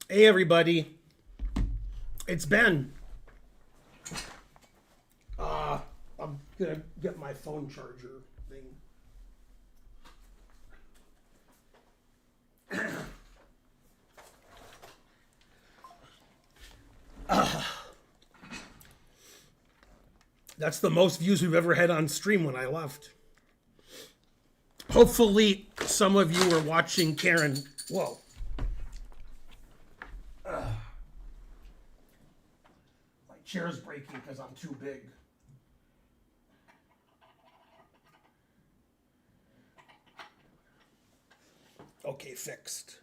Hey everybody, it's Ben. I'm gonna get my phone charger thing. That's the most views we've ever had on stream when I left. Hopefully, some of you were watching Karen. Whoa. My chair's breaking because I'm too big. Okay, fixed.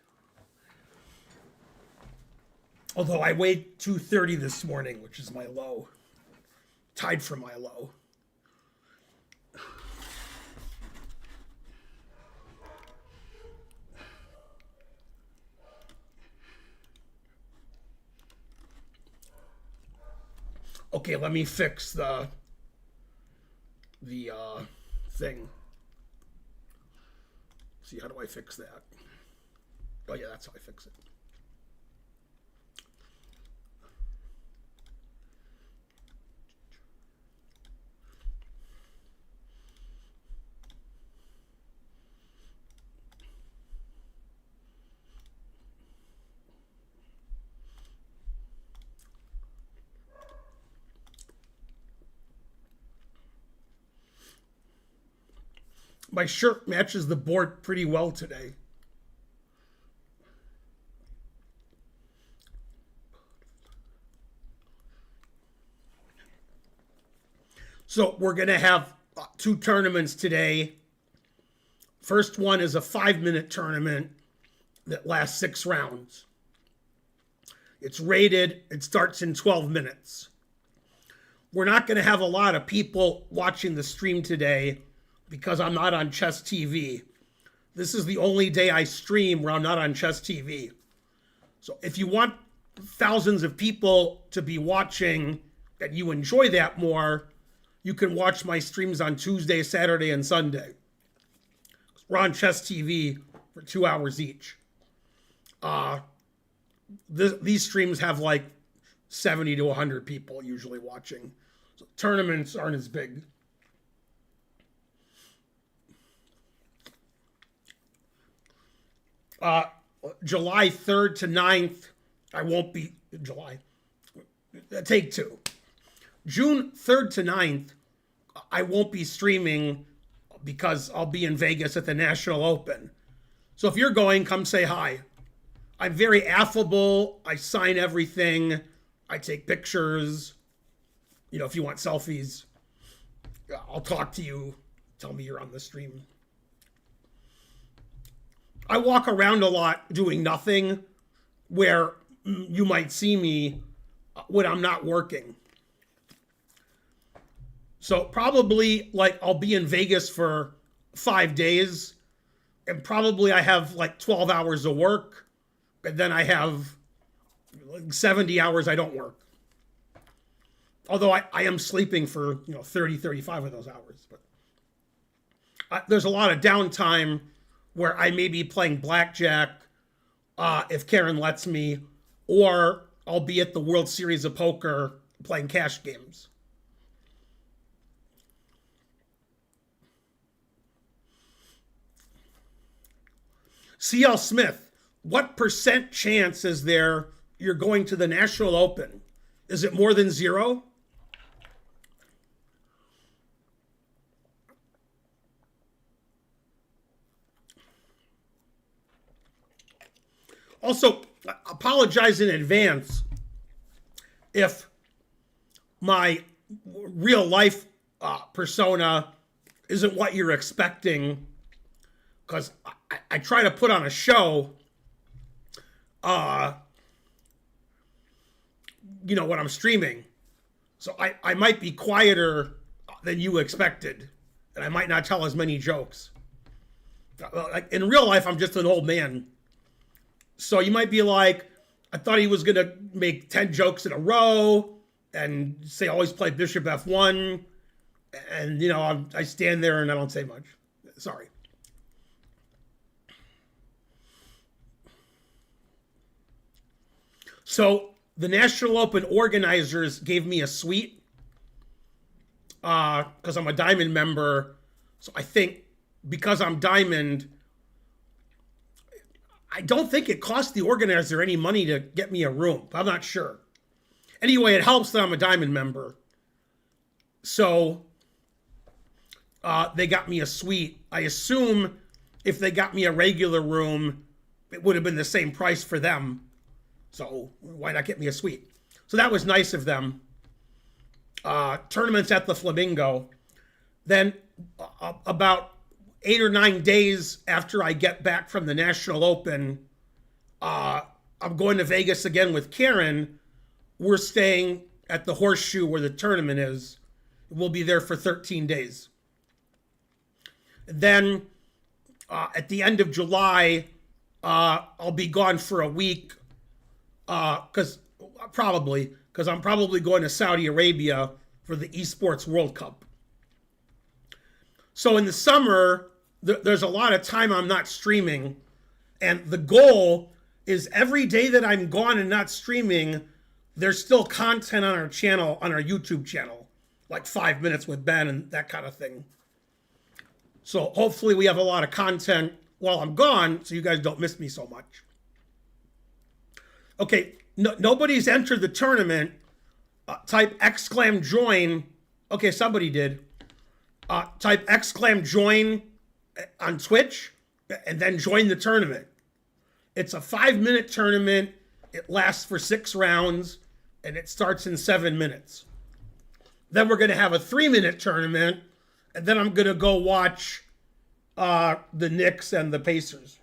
Although I weighed 230 this morning, which is my low. Tied for my low. Okay, let me fix the thing. See, how do I fix that? Oh yeah, that's how I fix it. My shirt matches the board pretty well today. So we're going to have two tournaments today. First one is a 5-minute tournament that lasts 6 rounds. It's rated, it starts in 12 minutes. We're not going to have a lot of people watching the stream today because I'm not on Chess TV. This is the only day I stream where I'm not on Chess TV. So if you want thousands of people to be watching and you enjoy that more, you can watch my streams on Tuesday, Saturday, and Sunday. We're on Chess TV for 2 hours each. These streams have like 70 to 100 people usually watching. So tournaments aren't as big. July 3rd to 9th, I won't be, July, take 2. June 3rd to 9th, I won't be streaming because I'll be in Vegas at the National Open. So if you're going, come say hi. I'm very affable. I sign everything. I take pictures. You know, if you want selfies, I'll talk to you. Tell me you're on the stream. I walk around a lot doing nothing where you might see me when I'm not working. So probably like I'll be in Vegas for 5 days and probably I have like 12 hours of work and then I have like 70 hours I don't work. Although I am sleeping for 30, 35 of those hours. But there's a lot of downtime where I may be playing blackjack if Karen lets me, or I'll be at the World Series of Poker playing cash games. C.L. Smith, what % chance is there you're going to the National Open? Is it more than 0? Also, apologize in advance if my real life persona isn't what you're expecting, because I try to put on a show, when I'm streaming. So I might be quieter than you expected, and I might not tell as many jokes. Like in real life, I'm just an old man. So you might be like, I thought he was going to make 10 jokes in a row and say always play Bishop F1. And, I stand there and I don't say much. Sorry. So the National Open organizers gave me a suite because I'm a Diamond member. So I think because I'm Diamond, I don't think it cost the organizer any money to get me a room. I'm not sure. Anyway, it helps that I'm a Diamond member. So they got me a suite. I assume if they got me a regular room, it would have been the same price for them. So why not get me a suite? So that was nice of them. Tournaments at the Flamingo. Then about 8 or 9 days after I get back from the National Open, I'm going to Vegas again with Karen. We're staying at the Horseshoe where the tournament is. We'll be there for 13 days. Then at the end of July, I'll be gone for a week because I'm probably going to Saudi Arabia for the Esports World Cup. So in the summer, there's a lot of time I'm not streaming, and the goal is every day that I'm gone and not streaming, there's still content on our channel, on our YouTube channel, like 5 minutes with Ben and that kind of thing. So hopefully we have a lot of content while I'm gone so you guys don't miss me so much. Okay, nobody's entered the tournament. Type !join. Okay, somebody did. Type !join on Twitch and then join the tournament. It's a 5-minute tournament. It lasts for 6 rounds and it starts in 7 minutes. Then we're going to have a 3-minute tournament, and then I'm going to go watch the Knicks and the Pacers.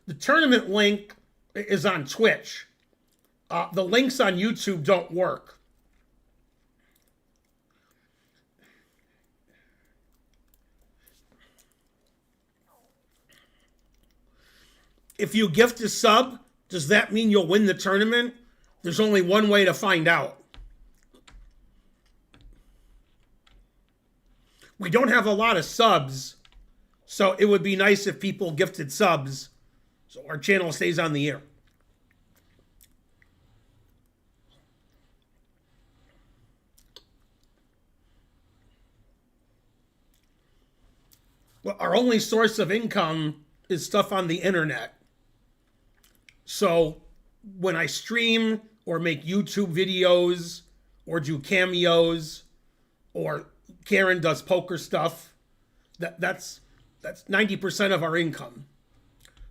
The tournament link is on Twitch. The links on YouTube don't work. If you gift a sub, does that mean you'll win the tournament? There's only one way to find out. We don't have a lot of subs, so it would be nice if people gifted subs so our channel stays on the air. Well, our only source of income is stuff on the internet. So when I stream or make YouTube videos or do cameos or Karen does poker stuff, that's 90% of our income.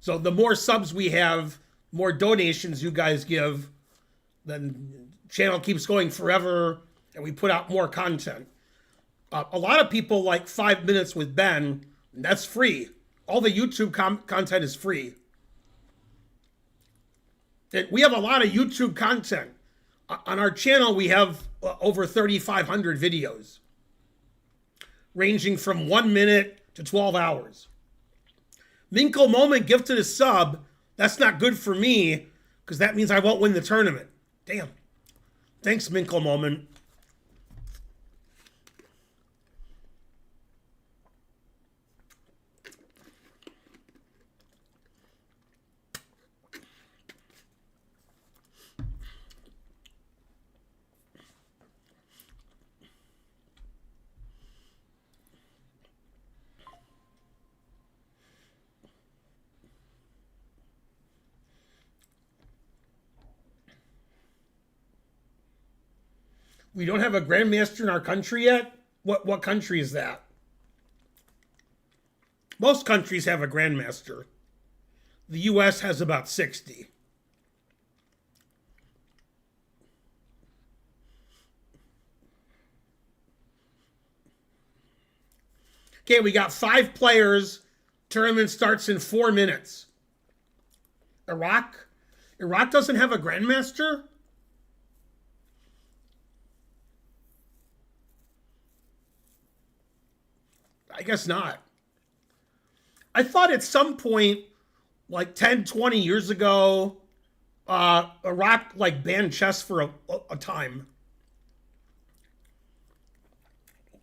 So the more subs we have, more donations you guys give, then channel keeps going forever and we put out more content. A lot of people like 5 minutes with Ben. That's free. All the YouTube content is free. And we have a lot of YouTube content. On our channel, we have over 3,500 videos, ranging from 1 minute to 12 hours. Minkle Moment gifted a sub. That's not good for me because that means I won't win the tournament. Damn. Thanks, Minkle Moment. We don't have a grandmaster in our country yet? What country is that? Most countries have a grandmaster. The US has about 60. Okay, we got 5 players. Tournament starts in 4 minutes. Iraq? Iraq doesn't have a grandmaster? I guess not. I thought at some point, like 10, 20 years ago, Iraq like banned chess for a time.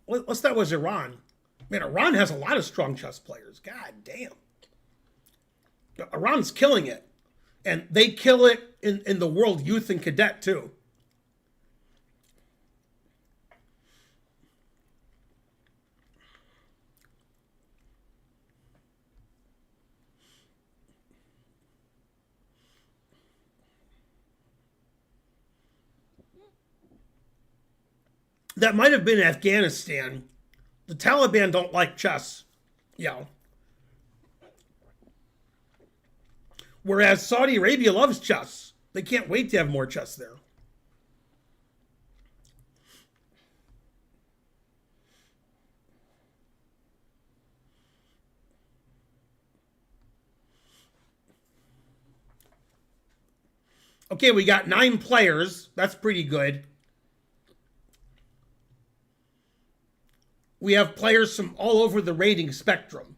What's that was Iran? Man, Iran has a lot of strong chess players. God damn. Iran's killing it. And they kill it in the world youth and cadet too. That might have been Afghanistan. The Taliban don't like chess. Yeah. Whereas Saudi Arabia loves chess. They can't wait to have more chess there. Okay, we got 9 players. That's pretty good. We have players from all over the rating spectrum.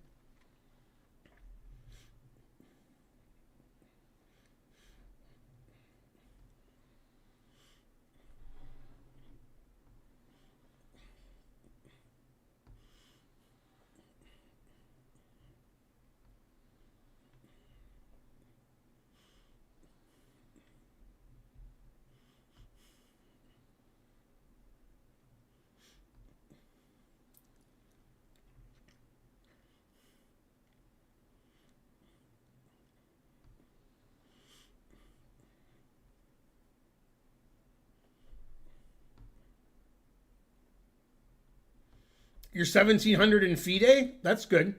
You're 1700 in FIDE? That's good.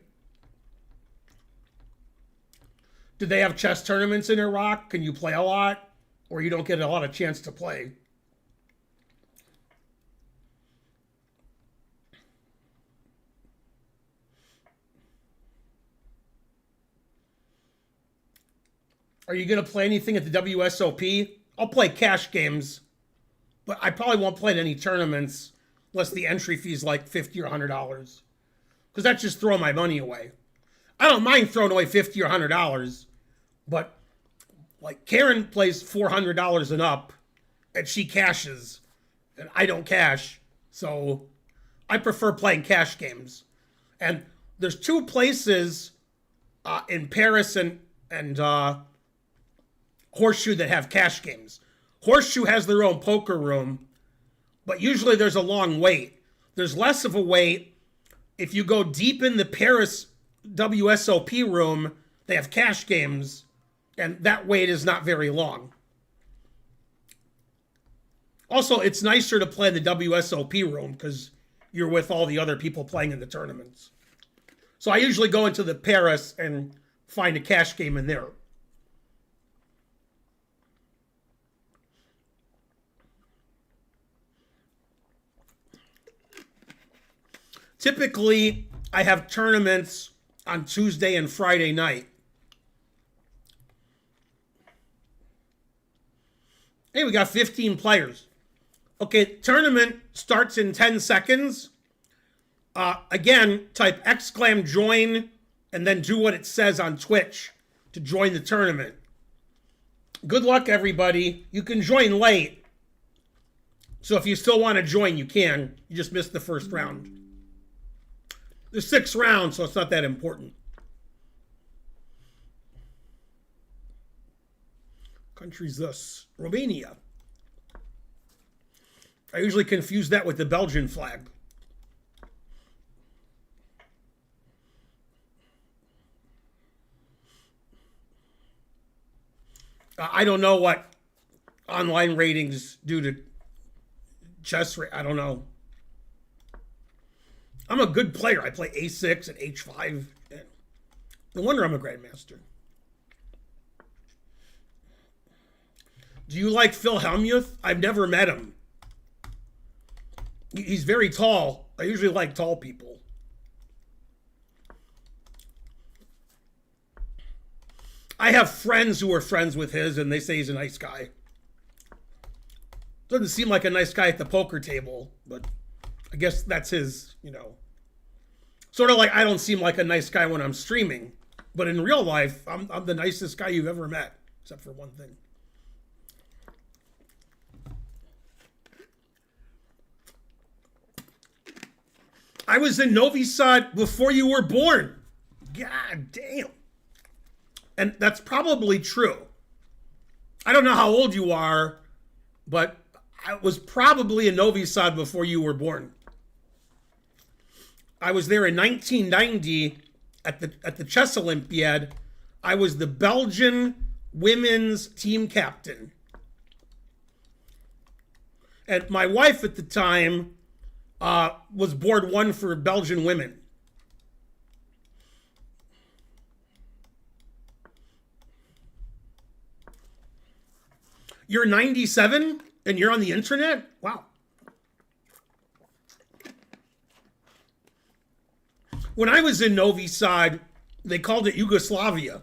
Do they have chess tournaments in Iraq? Can you play a lot? Or you don't get a lot of chance to play? Are you going to play anything at the WSOP? I'll play cash games, but I probably won't play in any tournaments unless the entry fee is like $50 or $100. Because that's just throwing my money away. I don't mind throwing away $50 or $100, but like Karen plays $400 and up, and she cashes, and I don't cash. So I prefer playing cash games. And there's 2 places in Paris and Horseshoe that have cash games. Horseshoe has their own poker room, but usually there's a long wait. There's less of a wait if you go deep in the Paris WSOP room. They have cash games, and that wait is not very long. Also, it's nicer to play in the WSOP room because you're with all the other people playing in the tournaments. So I usually go into the Paris and find a cash game in there. Typically, I have tournaments on Tuesday and Friday night. Hey, we got 15 players. Okay, tournament starts in 10 seconds. Again, type exclam join and then do what it says on Twitch to join the tournament. Good luck, everybody. You can join late. So if you still want to join, you can. You just missed the first round. There's 6 rounds, so it's not that important. Country's this. Romania. I usually confuse that with the Belgian flag. I don't know what online ratings do to chess. I don't know. I'm a good player. I play A6 and H5. No wonder I'm a grandmaster. Do you like Phil Hellmuth? I've never met him. He's very tall. I usually like tall people. I have friends who are friends with his, and they say he's a nice guy. Doesn't seem like a nice guy at the poker table, but I guess that's his, Sort of like I don't seem like a nice guy when I'm streaming, but in real life, I'm the nicest guy you've ever met, except for one thing. I was in Novi Sad before you were born. God damn. And that's probably true. I don't know how old you are, but I was probably in Novi Sad before you were born. I was there in 1990 at the Chess Olympiad. I was the Belgian women's team captain. And my wife at the time was board one for Belgian women. You're 97 and you're on the internet? Wow. When I was in Novi Sad, they called it Yugoslavia.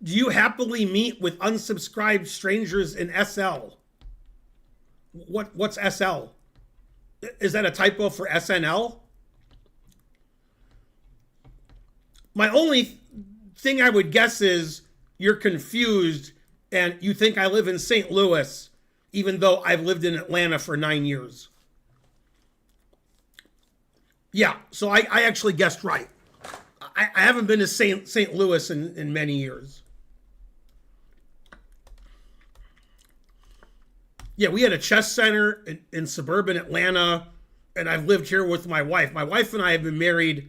Do you happily meet with unsubscribed strangers in SL? What's SL? Is that a typo for SNL? My only thing I would guess is you're confused and you think I live in St. Louis, even though I've lived in Atlanta for 9 years. Yeah, so I actually guessed right. I haven't been to St. Louis in many years. Yeah, we had a chess center in suburban Atlanta, and I've lived here with my wife. My wife and I have been married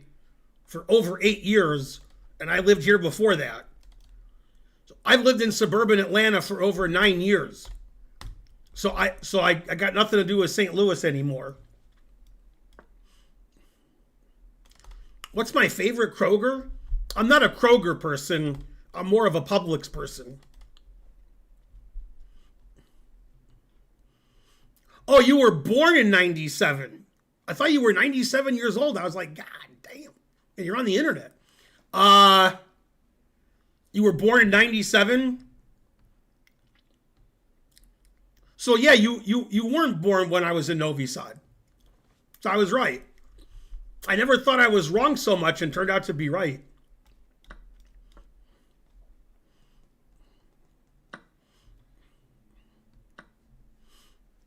for over 8 years, and I lived here before that. So I've lived in suburban Atlanta for over 9 years. So I got nothing to do with St. Louis anymore. What's my favorite Kroger? I'm not a Kroger person. I'm more of a Publix person. Oh, you were born in 97. I thought you were 97 years old. I was like, God damn. And you're on the internet. You were born in 97? So yeah, you weren't born when I was in Novi Sad. So I was right. I never thought I was wrong so much and turned out to be right.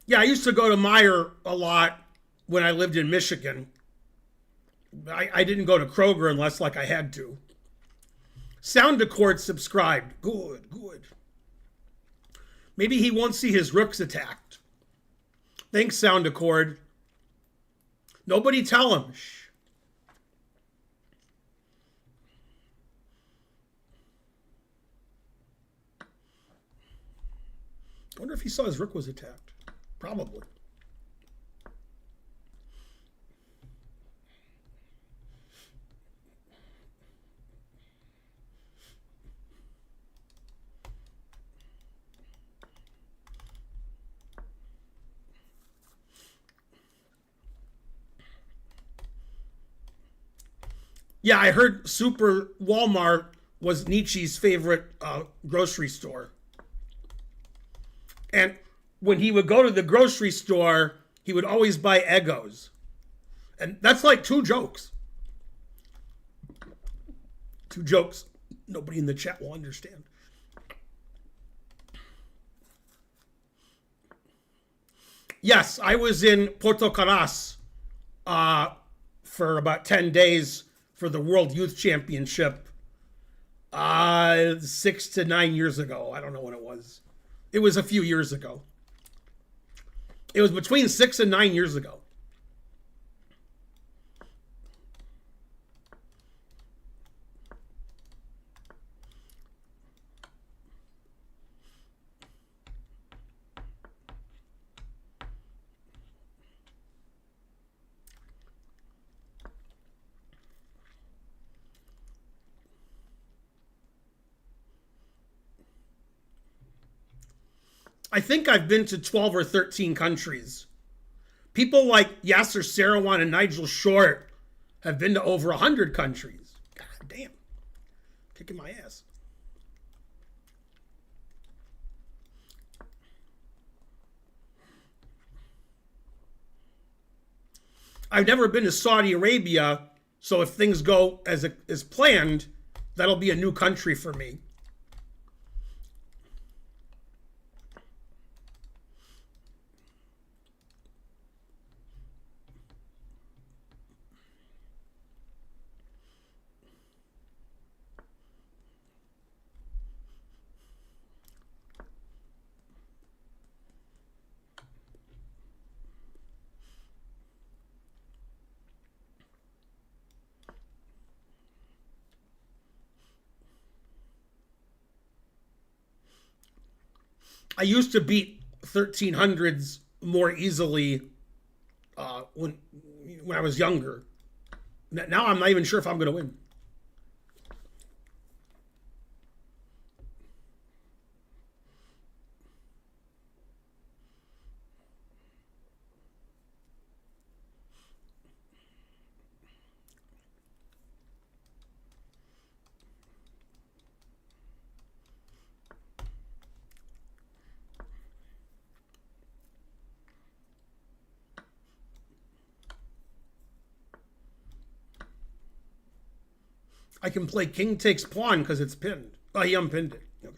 Yeah, I used to go to Meijer a lot when I lived in Michigan. I didn't go to Kroger unless like I had to. Sound Accord subscribed. Good, good. Maybe he won't see his rooks attacked. Thanks, Sound Accord. Nobody tell him. Shh. I wonder if he saw his rook was attacked. Probably. Yeah, I heard Super Walmart was Nietzsche's favorite grocery store. And when he would go to the grocery store, he would always buy Eggos. And that's like two jokes. Two jokes nobody in the chat will understand. Yes, I was in Porto Caras for about 10 days for the World Youth Championship 6 to 9 years ago. I don't know when it was. It was a few years ago. It was between 6 and 9 years ago. I think I've been to 12 or 13 countries. People like Yasser Seirawan and Nigel Short have been to over 100 countries. God damn. Kicking my ass. I've never been to Saudi Arabia, so if things go as planned, that'll be a new country for me. I used to beat 1300s more easily when I was younger. Now I'm not even sure if I'm going to win. I can play king takes pawn because it's pinned. Oh, he unpinned it. Okay.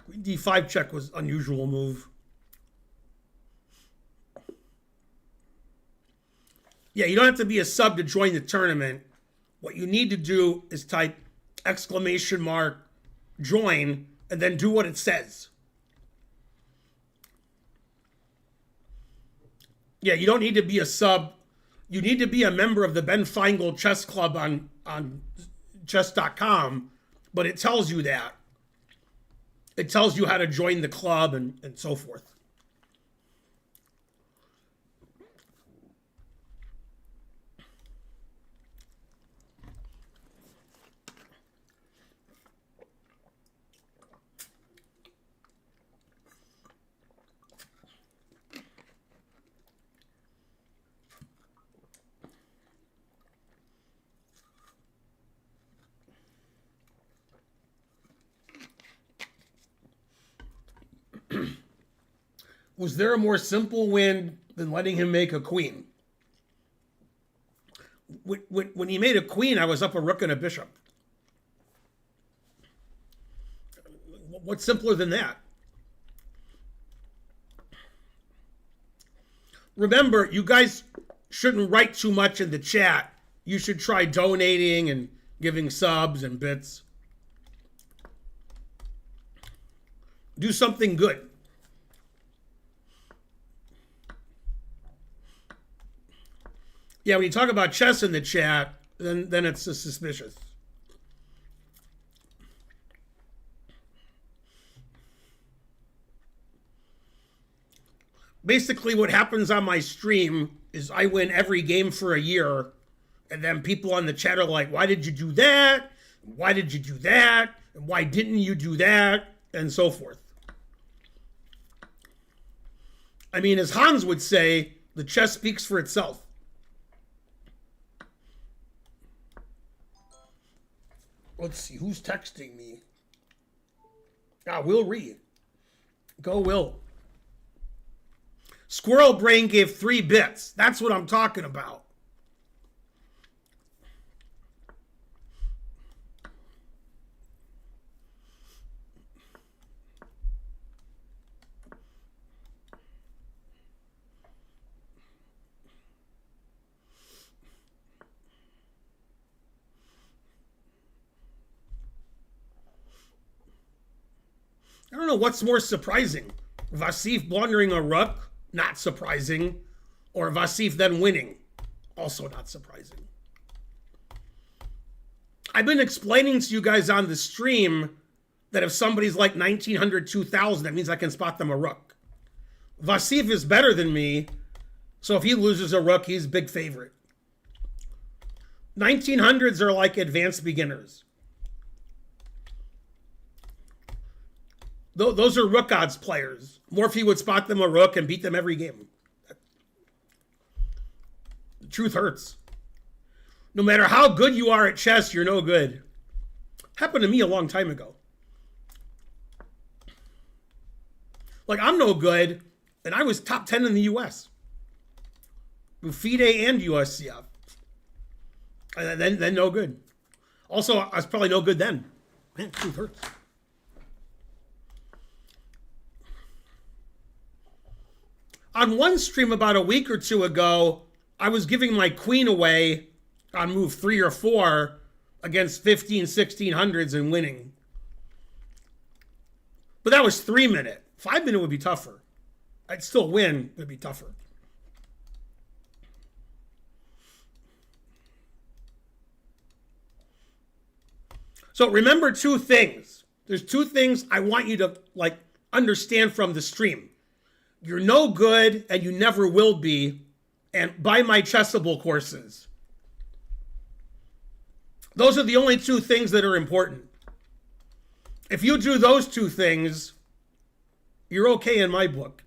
Queen d5 check was unusual move. Yeah, you don't have to be a sub to join the tournament. What you need to do is type exclamation mark join and then do what it says. Yeah, you don't need to be a sub. You need to be a member of the Ben Feingold Chess Club on chess.com, but it tells you that. It tells you how to join the club and so forth. Was there a more simple win than letting him make a queen? When he made a queen, I was up a rook and a bishop. What's simpler than that? Remember, you guys shouldn't write too much in the chat. You should try donating and giving subs and bits. Do something good. Yeah, when you talk about chess in the chat, then it's suspicious. Basically, what happens on my stream is I win every game for a year, and then people on the chat are like, why did you do that? Why did you do that? And why didn't you do that? And so forth. I mean, as Hans would say, the chess speaks for itself. Let's see, who's texting me? Will Reed. Go, Will. Squirrel Brain gave 3 bits. That's what I'm talking about. I don't know what's more surprising. Vasif blundering a rook, not surprising. Or Vasif then winning, also not surprising. I've been explaining to you guys on the stream that if somebody's like 1900, 2000, that means I can spot them a rook. Vasif is better than me, so if he loses a rook, he's big favorite. 1900s are like advanced beginners. Those are rook odds players. Morphe would spot them a rook and beat them every game. The truth hurts. No matter how good you are at chess, you're no good. Happened to me a long time ago. Like, I'm no good, and I was top 10 in the U.S. FIDE and USCF. And then no good. Also, I was probably no good then. Man, truth hurts. On one stream about a week or two ago, I was giving my queen away on move 3 or 4 against 15, 1600s and winning. But that was 3 minute. 5 minute would be tougher. I'd still win, but it'd be tougher. So remember 2 things. There's 2 things I want you to understand from the stream. You're no good and you never will be, and buy my Chessable courses. Those are the only 2 things that are important. If you do those 2 things, you're okay in my book.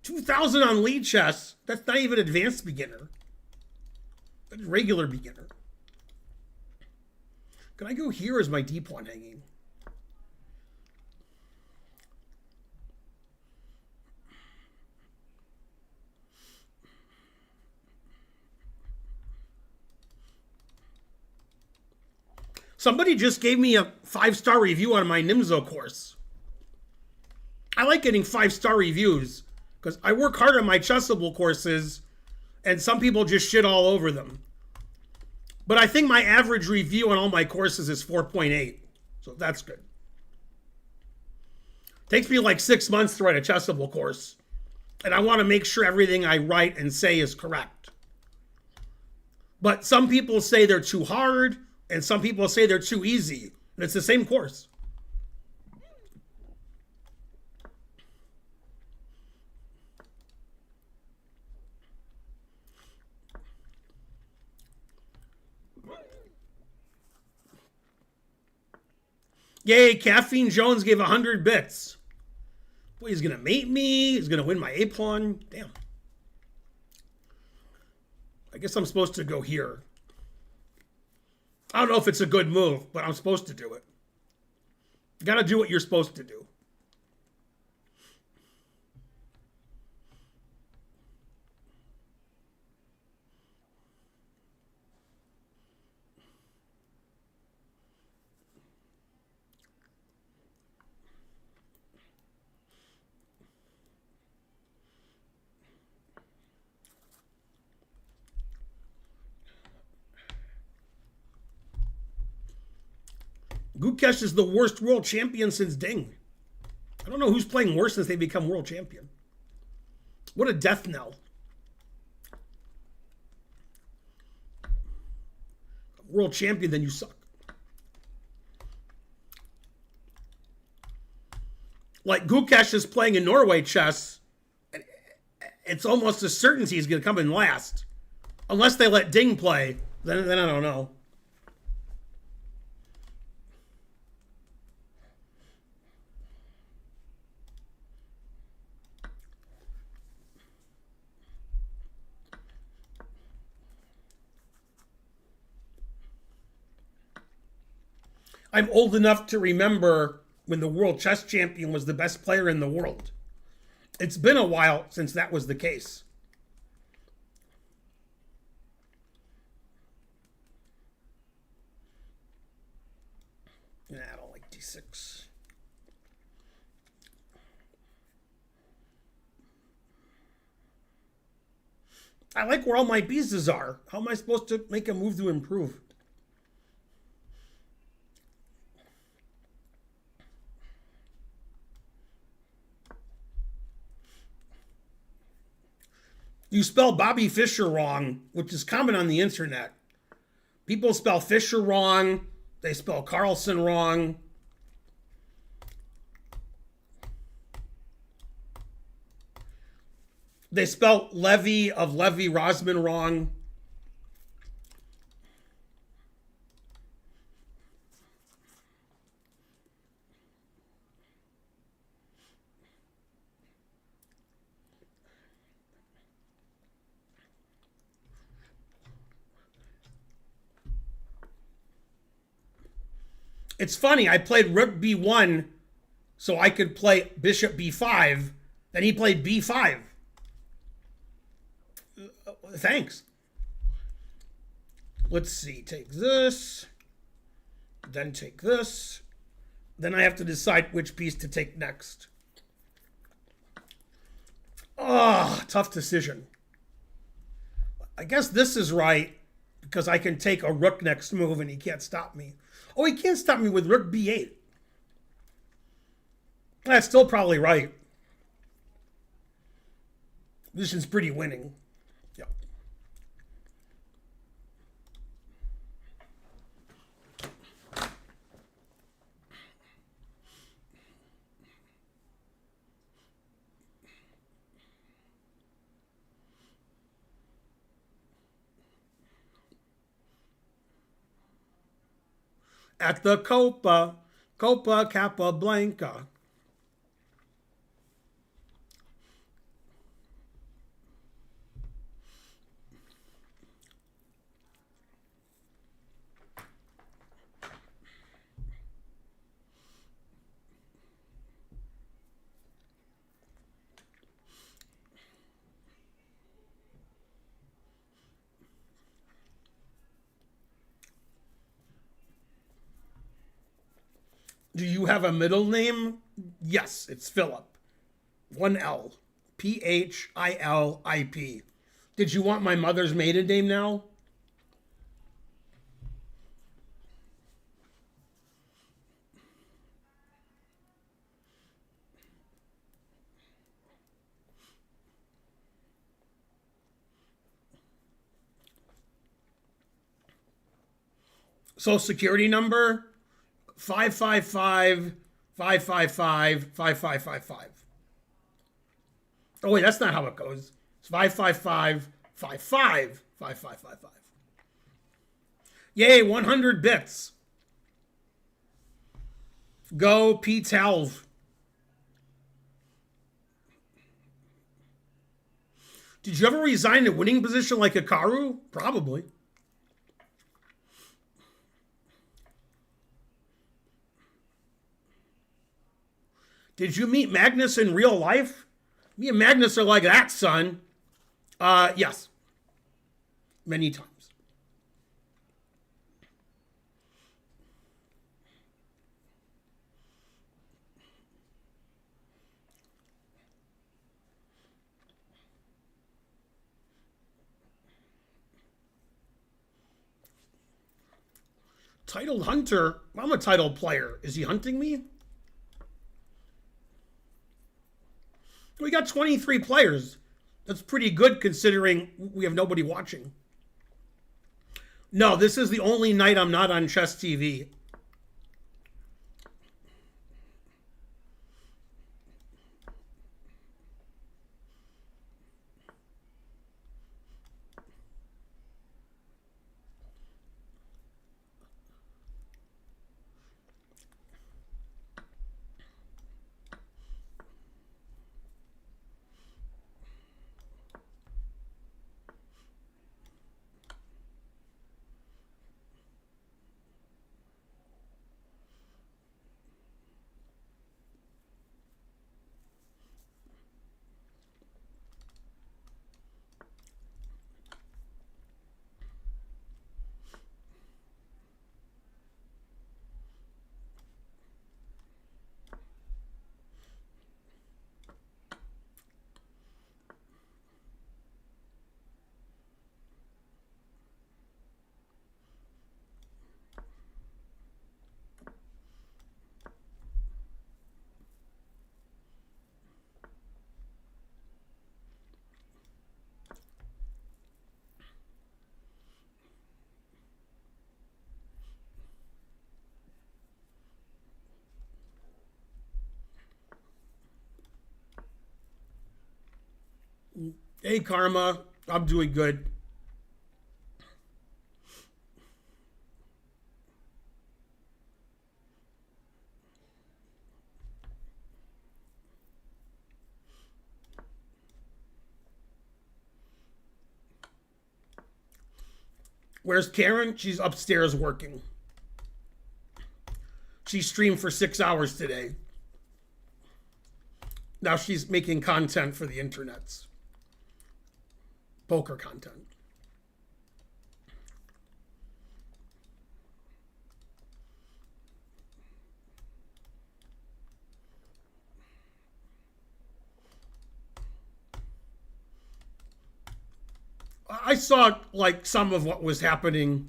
$2,000 on lead chess. That's not even advanced beginner. That's regular beginner. Can I go here, or is my D pawn hanging? Somebody just gave me a 5-star review on my Nimzo course. I like getting 5-star reviews because I work hard on my Chessable courses, and some people just shit all over them. But I think my average review on all my courses is 4.8. So that's good. Takes me like 6 months to write a Chessable course. And I want to make sure everything I write and say is correct. But some people say they're too hard, and some people say they're too easy. And it's the same course. Yay, Caffeine Jones gave 100 bits. Boy, he's going to mate me. He's going to win my A-pawn. Damn. I guess I'm supposed to go here. I don't know if it's a good move, but I'm supposed to do it. You got to do what you're supposed to do. Gukesh is the worst world champion since Ding. I don't know who's playing worse since they become world champion. What a death knell. World champion, then you suck. Like Gukesh is playing in Norway chess. It's almost a certainty he's going to come in last. Unless they let Ding play. Then I don't know. I'm old enough to remember when the world chess champion was the best player in the world. It's been a while since that was the case. Nah, I don't like d6. I like where all my pieces are. How am I supposed to make a move to improve? You spell Bobby Fischer wrong, which is common on the internet. People spell Fisher wrong. They spell Carlson wrong. They spell Levy of Levy Rosman wrong. It's funny. I played Rook B1 so I could play Bishop B5. Then he played B5. Thanks. Let's see. Take this. Then take this. Then I have to decide which piece to take next. Oh, tough decision. I guess this is right because I can take a rook next move and he can't stop me. Oh, he can't stop me with rook b8. That's still probably right. Position's pretty winning. Yeah. At the Copa Capablanca. Do you have a middle name? Yes, it's Philip. One L. Philip. Did you want my mother's maiden name now? Social security number 555 555 5555. Oh wait, that's not how it goes. It's 555 55 Yay, 100 bits. Go P12. Did you ever resign a winning position like Hikaru? Probably. Did you meet Magnus in real life? Me and Magnus are like that, son. Yes. Many times. Titled hunter? I'm a titled player. Is he hunting me? We got 23 players. That's pretty good considering we have nobody watching. No, this is the only night I'm not on Chess TV. Hey, Karma. I'm doing good. Where's Karen? She's upstairs working. She streamed for 6 hours today. Now she's making content for the internets, poker content. I saw like some of what was happening.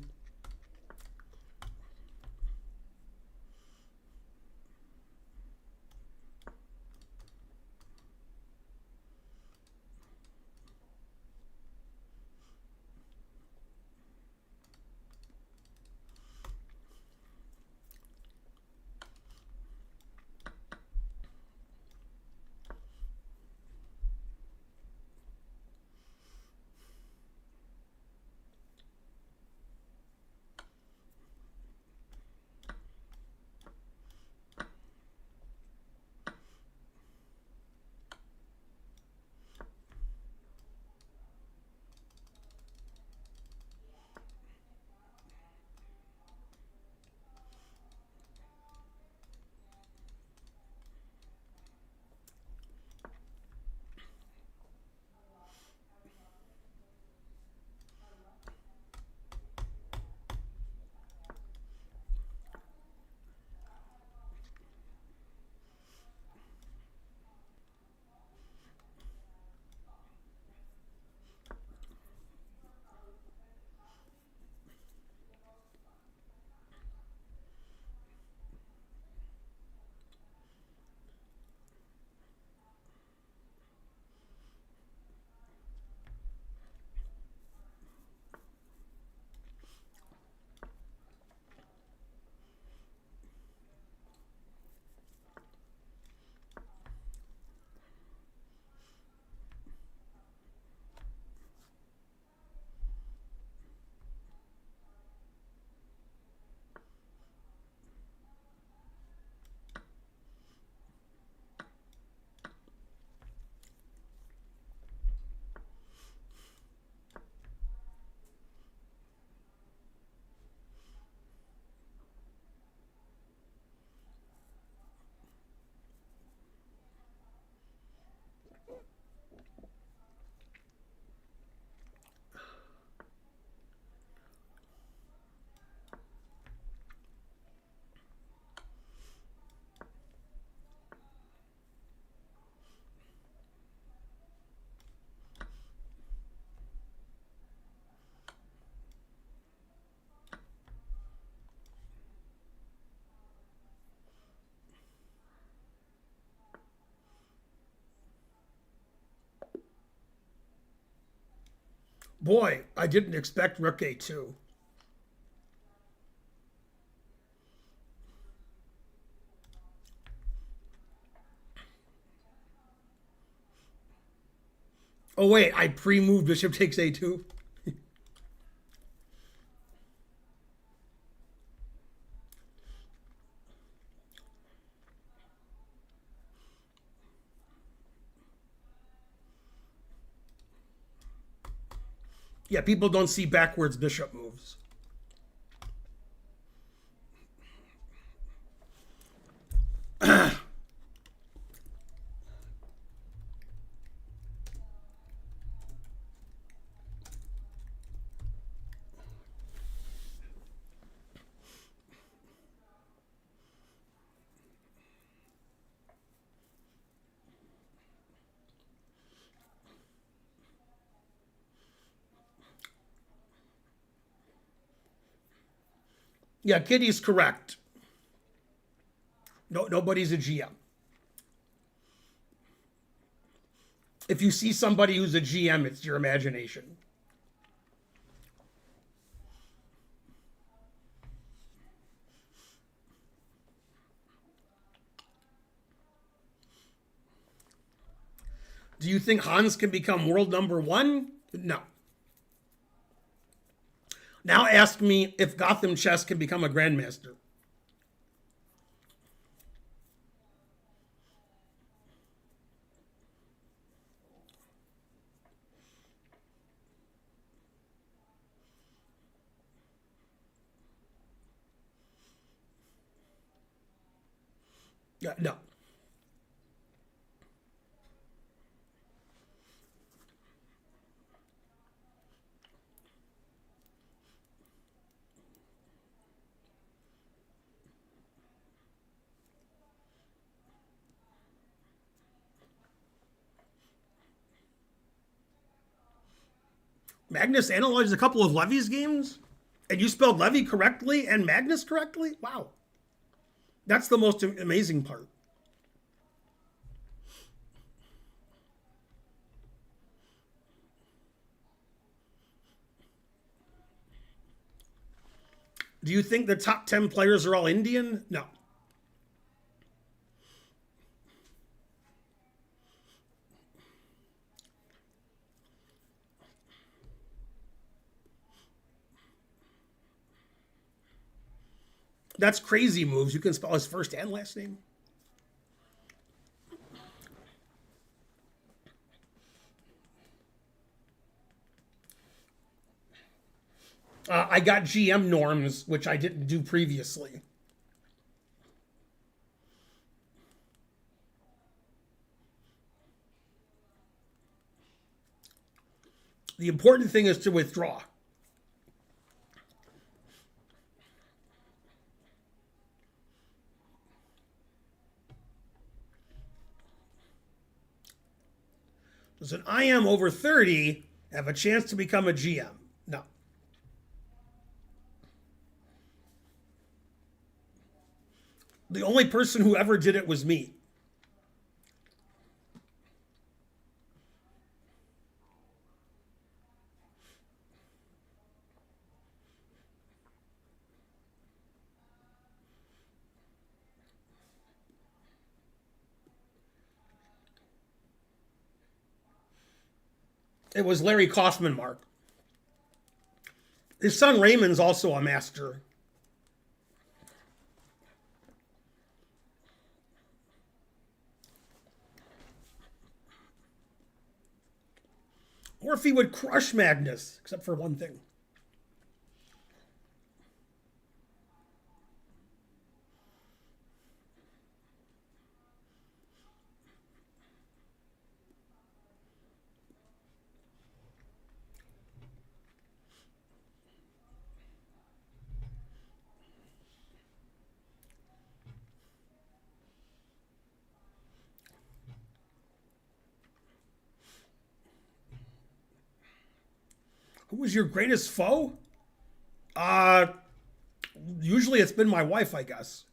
Boy, I didn't expect Rook A2. Oh wait, I pre-moved Bishop takes A2. Yeah, people don't see backwards bishop moves. Yeah, Kitty's correct. No, nobody's a GM. If you see somebody who's a GM, it's your imagination. Do you think Hans can become world number one? No. Now ask me if Gotham Chess can become a grandmaster. No. Magnus analyzed a couple of Levy's games, and you spelled Levy correctly and Magnus correctly? Wow. That's the most amazing part. Do you think the top 10 players are all Indian? No. That's crazy moves. You can spell his first and last name. I got GM norms, which I didn't do previously. The important thing is to withdraw. Does an IM over 30 have a chance to become a GM? No. The only person who ever did it was me. It was Larry Kaufman, Mark. His son Raymond's also a master. Or if he would crush Magnus, except for one thing. Who was your greatest foe? Uh, Usually it's been my wife, I guess.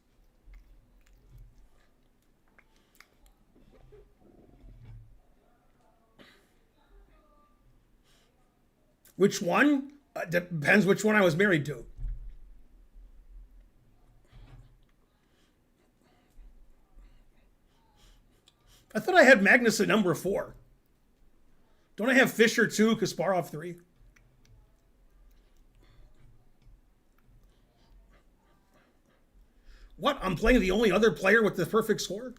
Which one? Depends which one I was married to. I thought I had Magnus at number 4. Don't I have Fischer 2, Kasparov 3? What? I'm playing the only other player with the perfect score?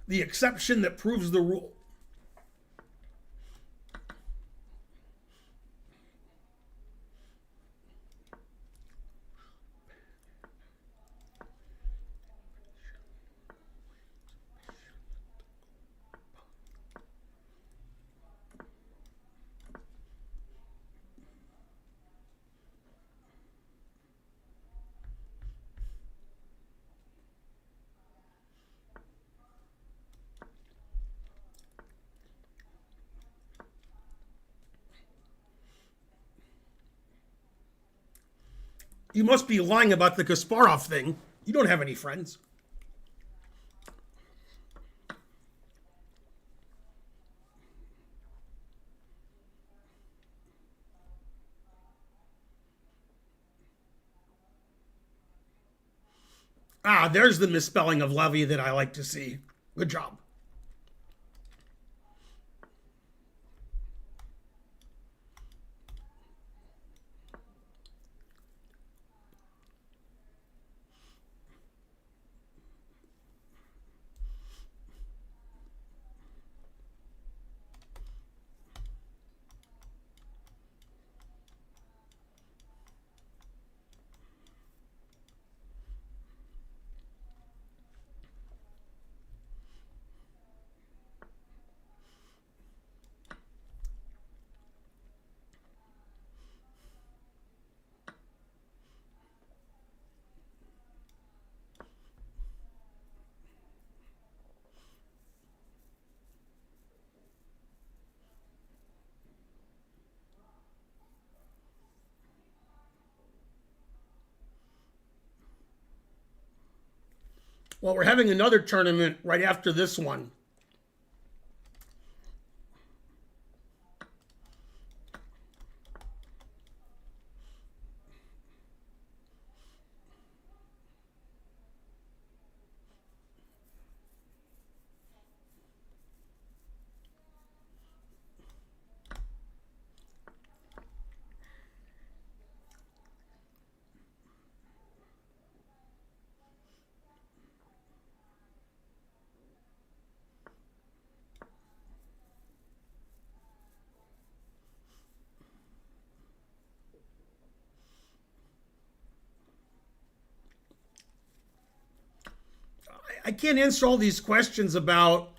The exception that proves the rule. You must be lying about the Kasparov thing. You don't have any friends. Ah, there's the misspelling of Levy that I like to see. Good job. Well, we're having another tournament right after this one. I can't answer all these questions about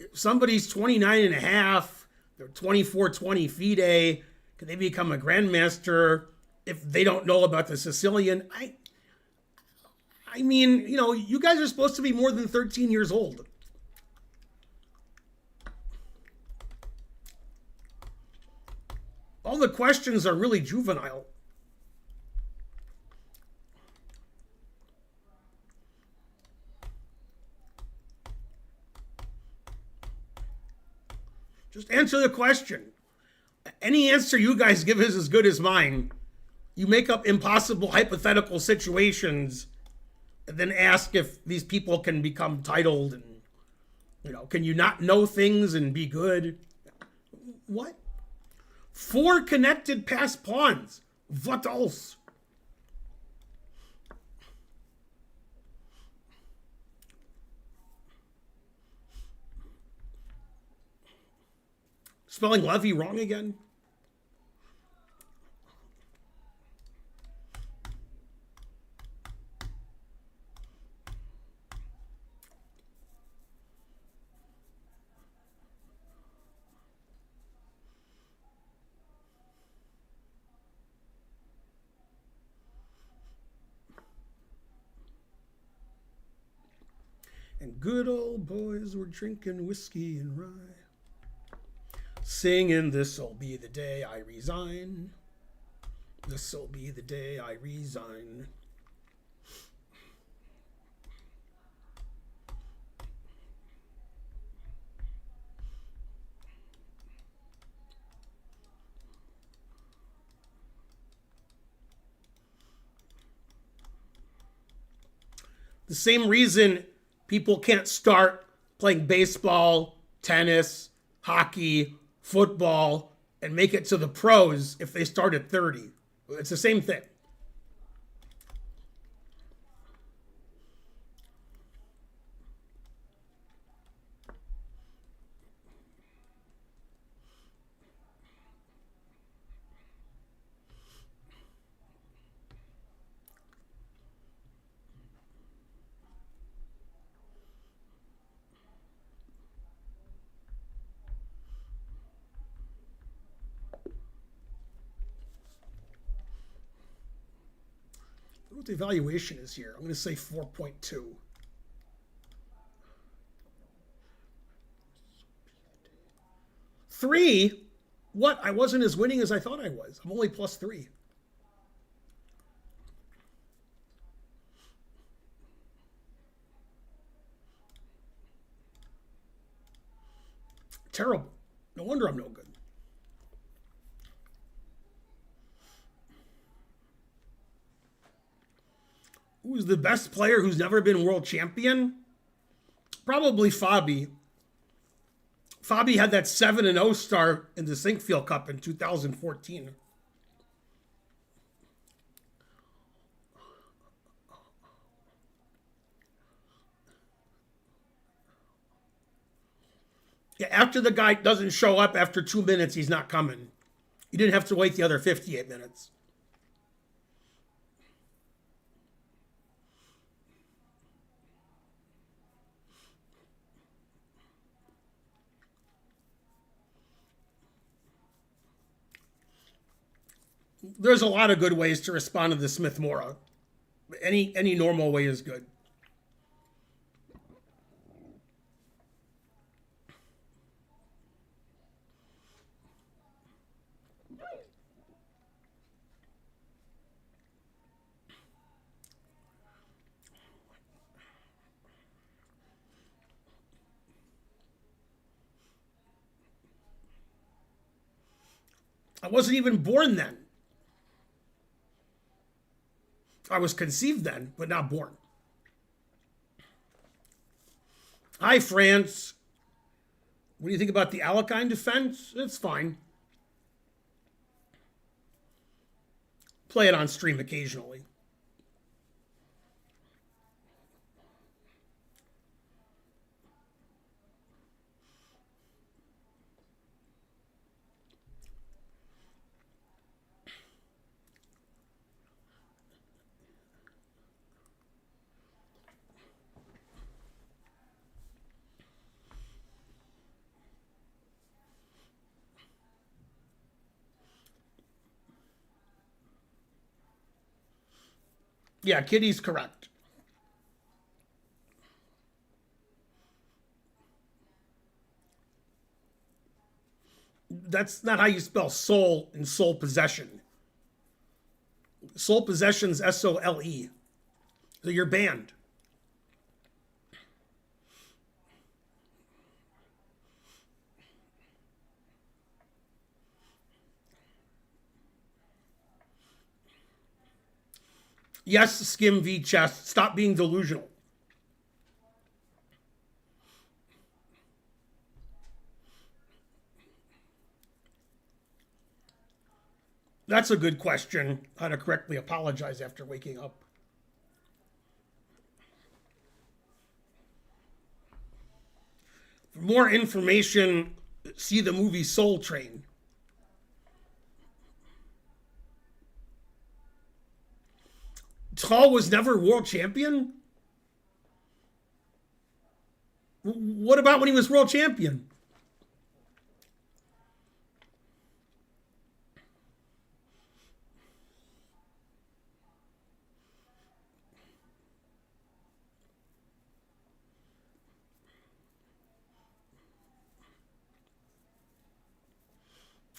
if somebody's 29 and a half, they're 24-20 FIDE, can they become a grandmaster if they don't know about the Sicilian? I mean, you guys are supposed to be more than 13 years old. All the questions are really juvenile. Just answer the question. Any answer you guys give is as good as mine. You make up impossible hypothetical situations and then ask if these people can become titled and, can you not know things and be good? What? 4 connected passed pawns. What else? Spelling Levy wrong again? And good old boys were drinking whiskey and rye, singing, "This'll be the day I resign. This'll be the day I resign." The same reason people can't start playing baseball, tennis, hockey, football, and make it to the pros if they start at 30. It's the same thing. What the evaluation is here? I'm going to say 4.2. Three? What? I wasn't as winning as I thought I was. I'm only +3. Terrible. No wonder I'm no good. Who's the best player who's never been world champion? Probably Fabi. Fabi had that 7-0 start in the Sinkfield Cup in 2014. Yeah, after the guy doesn't show up after 2 minutes, he's not coming. You didn't have to wait the other 58 minutes. There's a lot of good ways to respond to the Smith Mora. Any normal way is good. I wasn't even born then. I was conceived then, but not born. Hi, France. What do you think about the Alekhine defense? It's fine. Play it on stream occasionally. Yeah, Kitty's correct. That's not how you spell soul in soul possession. Soul possession's SOLE. So you're banned. Yes, Skim v Chess. Stop being delusional. That's a good question. How to correctly apologize after waking up. For more information, see the movie Soul Train. Tall was never world champion? What about when he was world champion?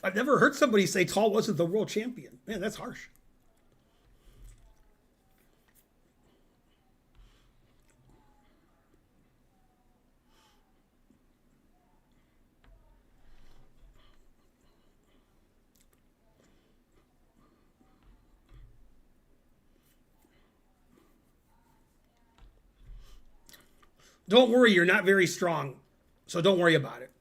I've never heard somebody say Tall wasn't the world champion. Man, that's harsh. Don't worry, you're not very strong. So don't worry about it.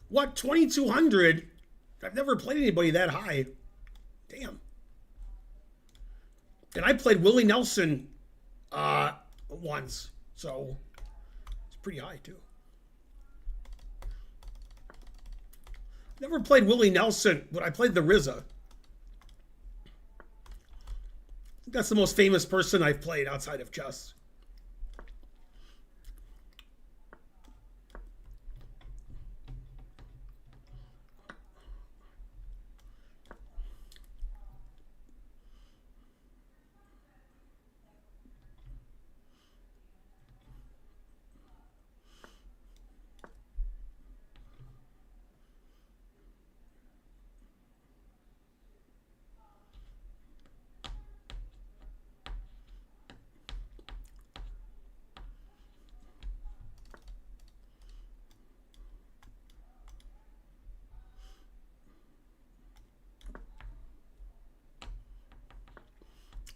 What, 2,200? I've never played anybody that high. Damn. And I played Willie Nelson once. So it's pretty high, too. Never played Willie Nelson, but I played the RZA. That's the most famous person I've played outside of chess.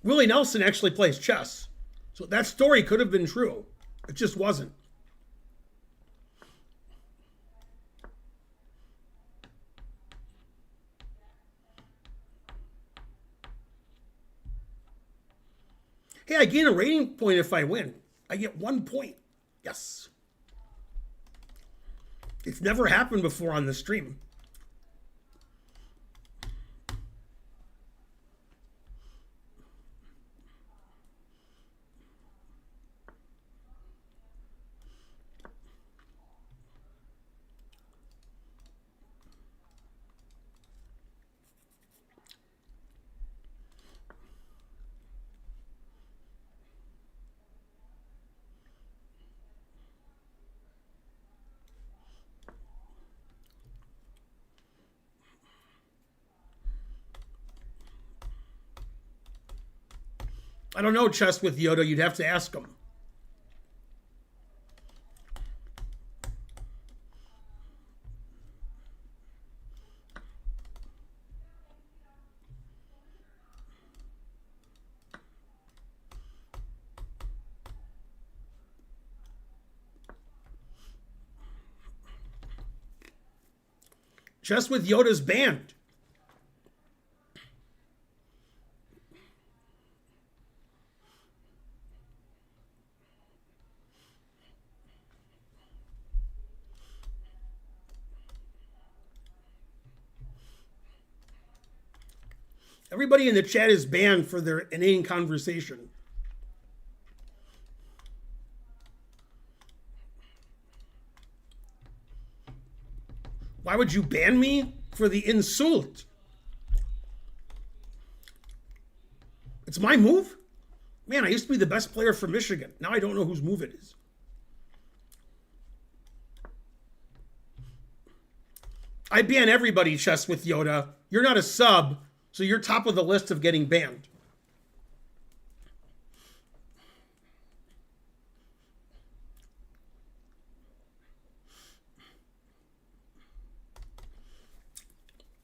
Willie Nelson actually plays chess. So that story could have been true. It just wasn't. Hey, I gain a rating point if I win. I get 1 point. Yes. It's never happened before on the stream. I don't know chess with Yoda. You'd have to ask him. Chess with Yoda's banned. Everybody in the chat is banned for their inane conversation. Why would you ban me? For the insult. It's my move? Man, I used to be the best player for Michigan. Now I don't know whose move it is. I ban everybody, chess with Yoda. You're not a sub, so you're top of the list of getting banned.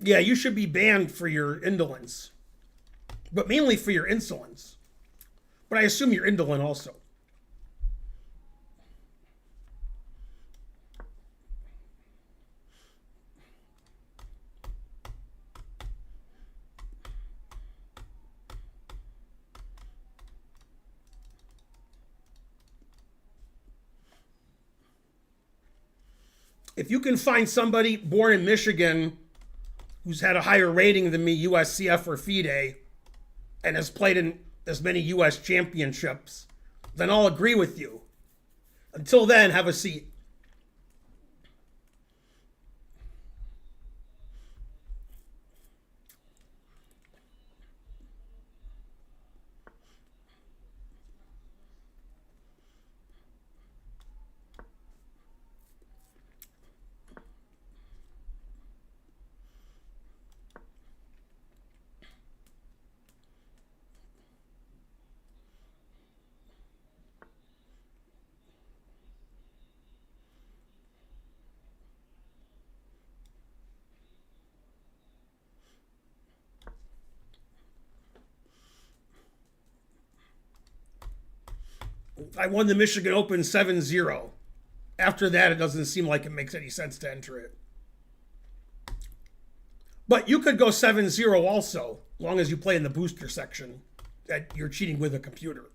Yeah, you should be banned for your indolence, but mainly for your insolence. But I assume you're indolent also. If you can find somebody born in Michigan who's had a higher rating than me, USCF or FIDE, and has played in as many US championships, then I'll agree with you. Until then, have a seat. I won the Michigan Open 7-0. After that, it doesn't seem like it makes any sense to enter it. But you could go 7-0 also, as long as you play in the booster section, that you're cheating with a computer.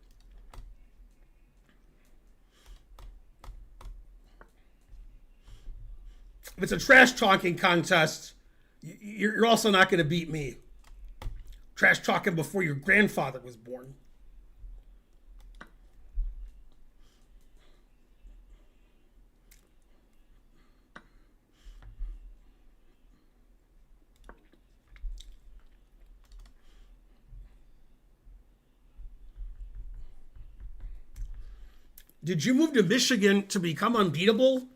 If it's a trash talking contest, you're also not going to beat me. Trash talking before your grandfather was born. Did you move to Michigan to become unbeatable?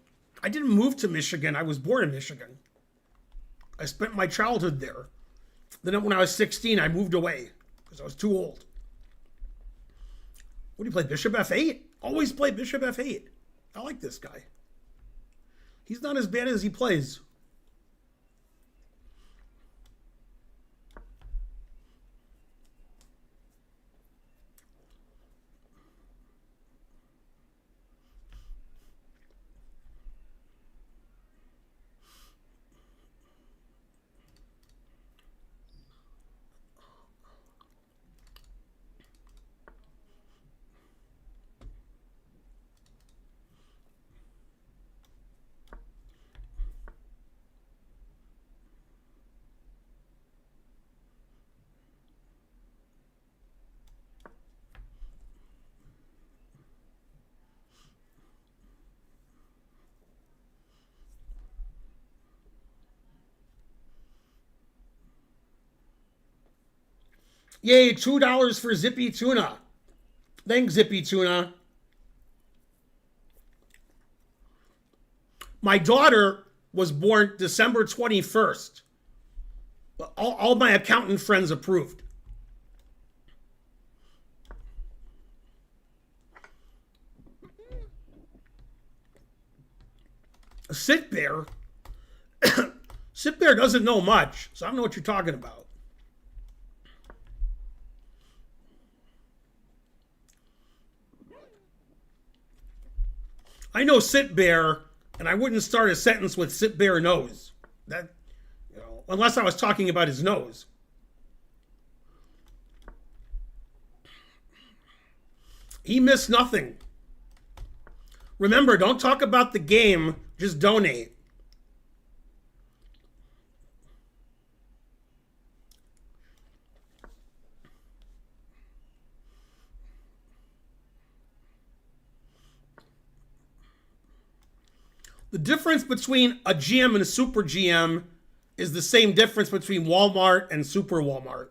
I didn't move to Michigan. I was born in Michigan. I spent my childhood there. Then when I was 16, I moved away because I was too old. What do you play, Bishop F8? Always play Bishop F8. I like this guy. He's not as bad as he plays. Yay, $2 for Zippy Tuna. Thanks, Zippy Tuna. My daughter was born December 21st. All my accountant friends approved. Sit Bear. Sit Bear doesn't know much, so I don't know what you're talking about. I know Sit Bear, and I wouldn't start a sentence with Sit Bear knows. That, unless I was talking about his nose. He missed nothing. Remember, don't talk about the game, just donate. The difference between a GM and a super GM is the same difference between Walmart and Super Walmart.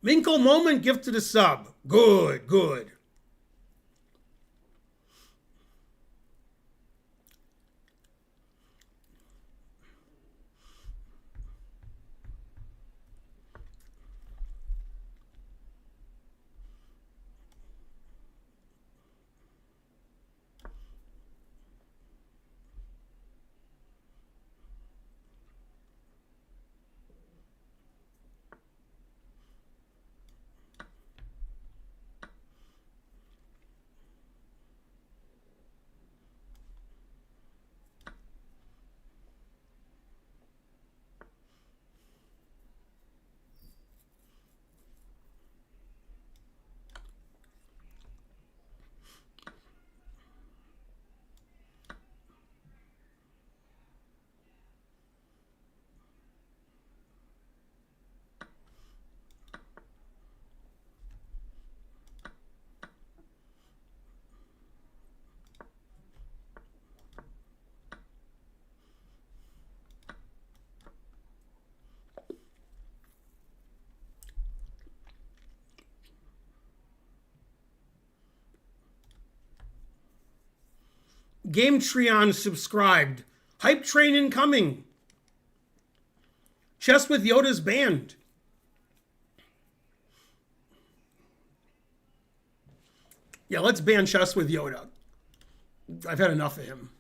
Minkle Moment gifted a sub. Good, good. Game Treon subscribed. Hype train incoming. Chess with Yoda's banned. Yeah, let's ban Chess with Yoda. I've had enough of him.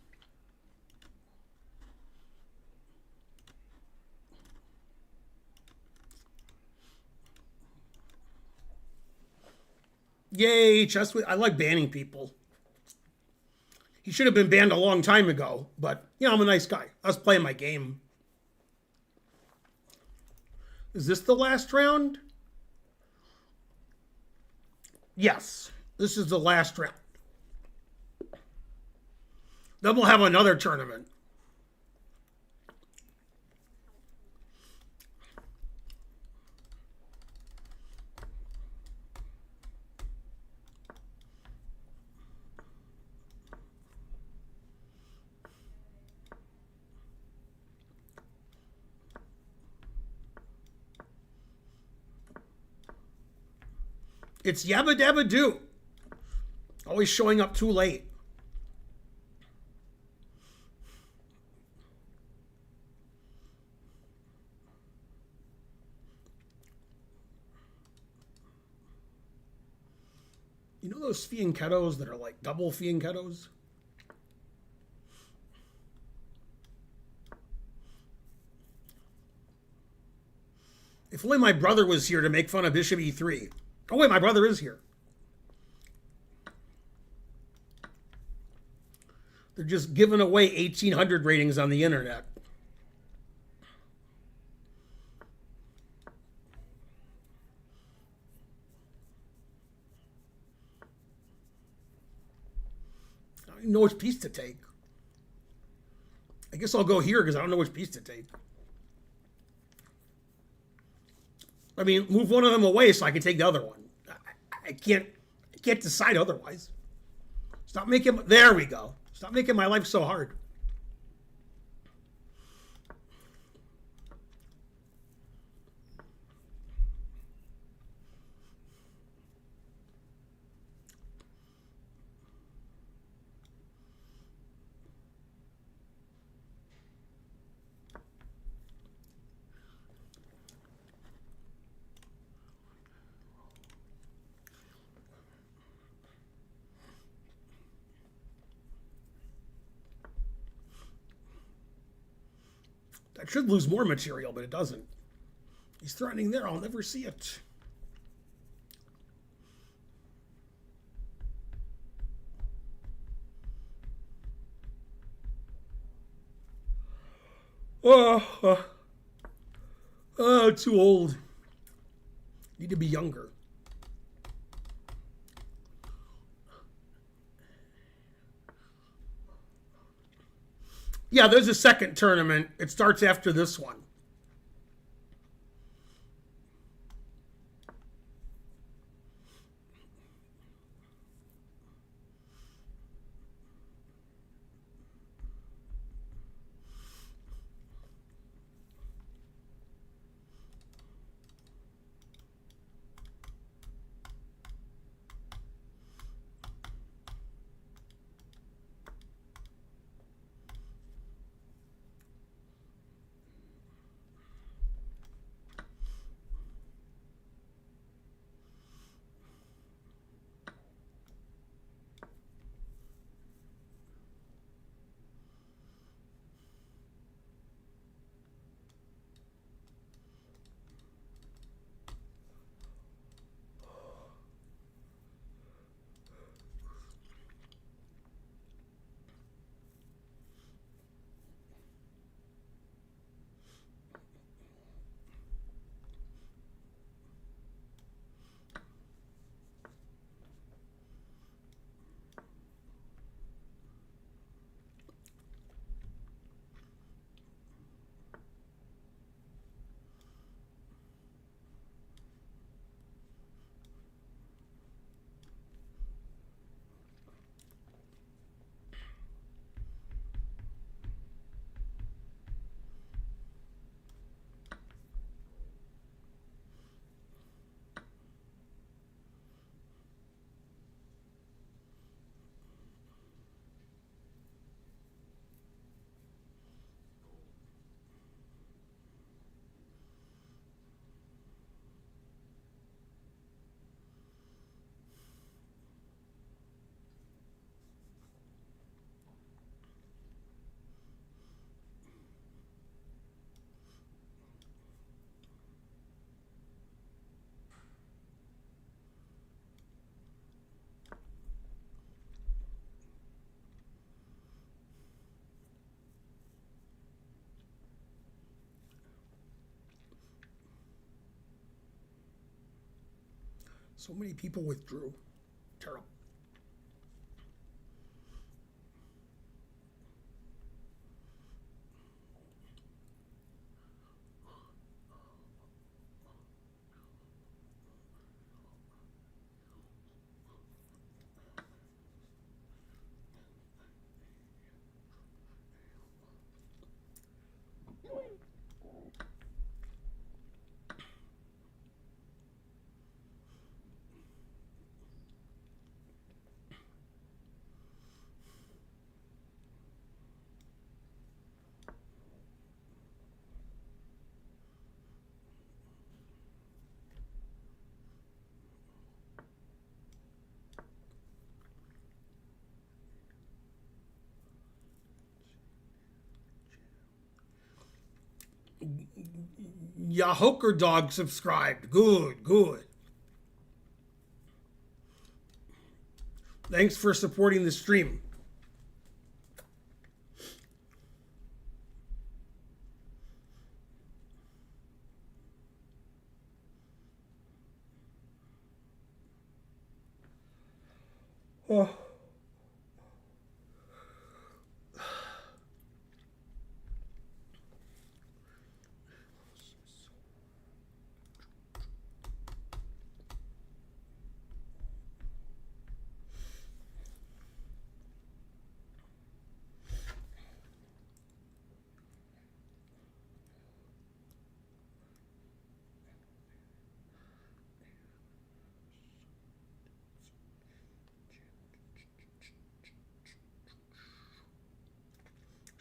Yay, Chess with... I like banning people. He should have been banned a long time ago, but, I'm a nice guy. I was playing my game. Is this the last round? Yes, this is the last round. Then we'll have another tournament. It's Yabba Dabba Doo. Always showing up too late. You know those fianchettos that are like double fianchettos? If only my brother was here to make fun of Bishop E3. Oh wait, my brother is here. They're just giving away 1800 ratings on the internet. I don't even know which piece to take. I guess I'll go here because I don't know which piece to take. I mean, move one of them away so I can take the other one. I can't decide otherwise. Stop making. There we go. Stop making my life so hard. That should lose more material, but it doesn't. He's threatening there. I'll never see it. Oh, too old. Need to be younger. Yeah, there's a second tournament. It starts after this one. So many people withdrew. Terrible. Yahoker Dog subscribed. Good, good. Thanks for supporting the stream. Oh.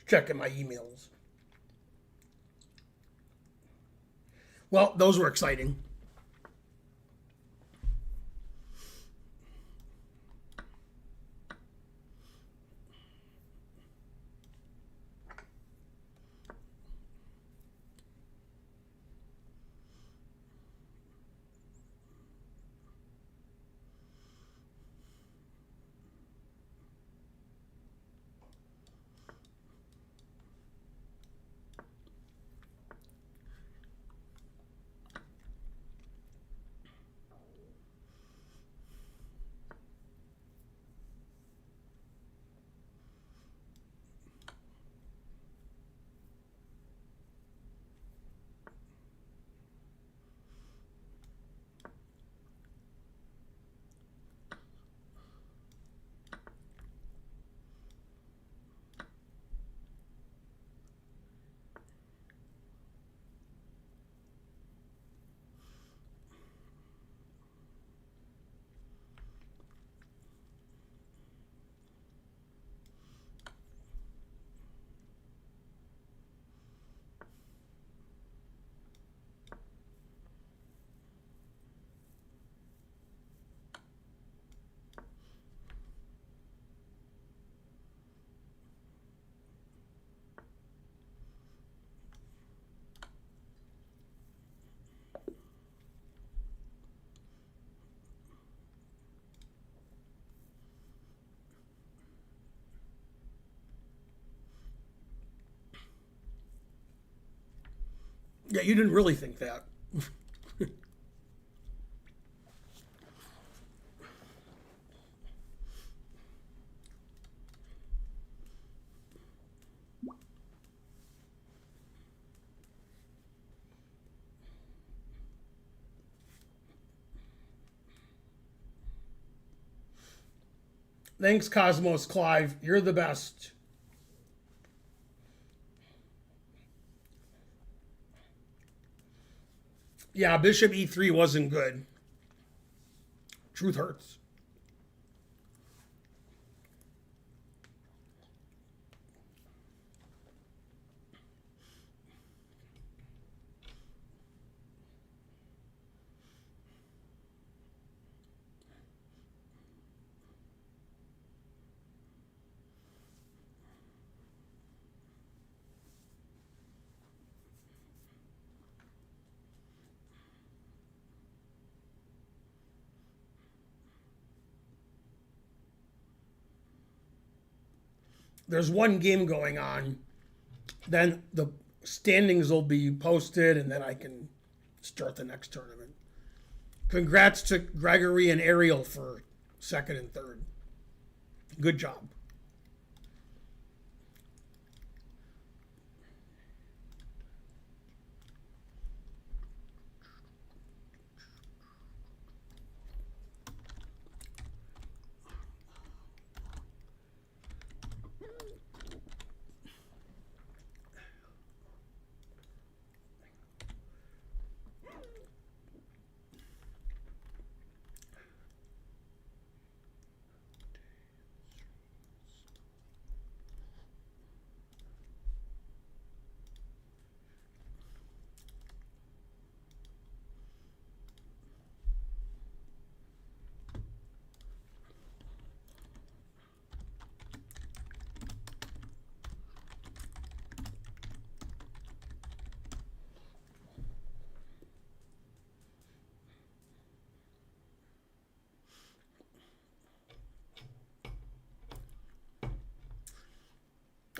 checking my emails. Well, those were exciting. Yeah, you didn't really think that. Thanks, Cosmos Clive. You're the best. Yeah, Bishop E3 wasn't good. Truth hurts. There's one game going on. Then the standings will be posted, and then I can start the next tournament. Congrats to Gregory and Ariel for second and third. Good job.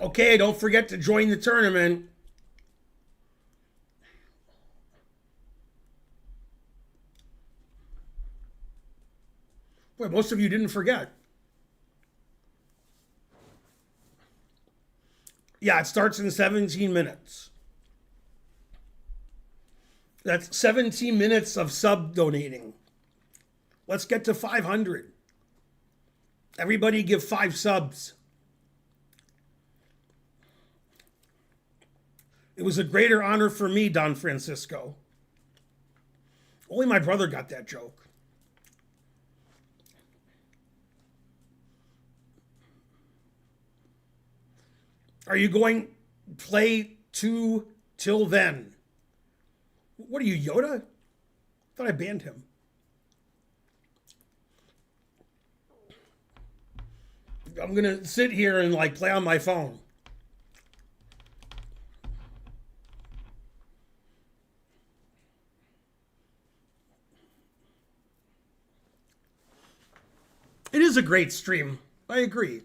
Okay, don't forget to join the tournament. Boy, most of you didn't forget. Yeah, it starts in 17 minutes. That's 17 minutes of sub donating. Let's get to 500. Everybody give 5 subs. It was a greater honor for me, Don Francisco. Only my brother got that joke. Are you going play two till then? What are you, Yoda? I thought I banned him. I'm gonna sit here and like play on my phone. It is a great stream. I agree.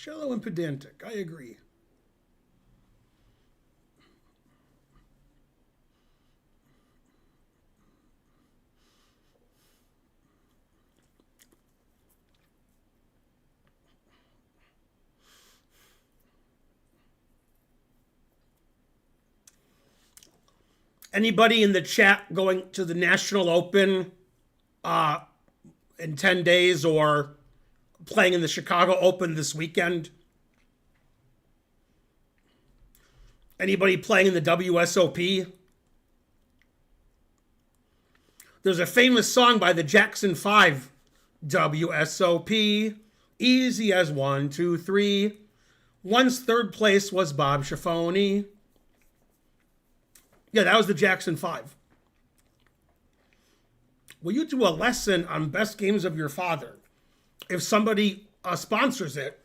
Shallow and pedantic. I agree. Anybody in the chat going to the National Open uh, in 10 days or playing in the Chicago Open this weekend? Anybody playing in the WSOP? There's a famous song by the Jackson 5. WSOP, easy as 1, 2, 3. Once third place was Bob Schiaffoni. Yeah, that was the Jackson 5. Will you do a lesson on best games of your father? If somebody sponsors it.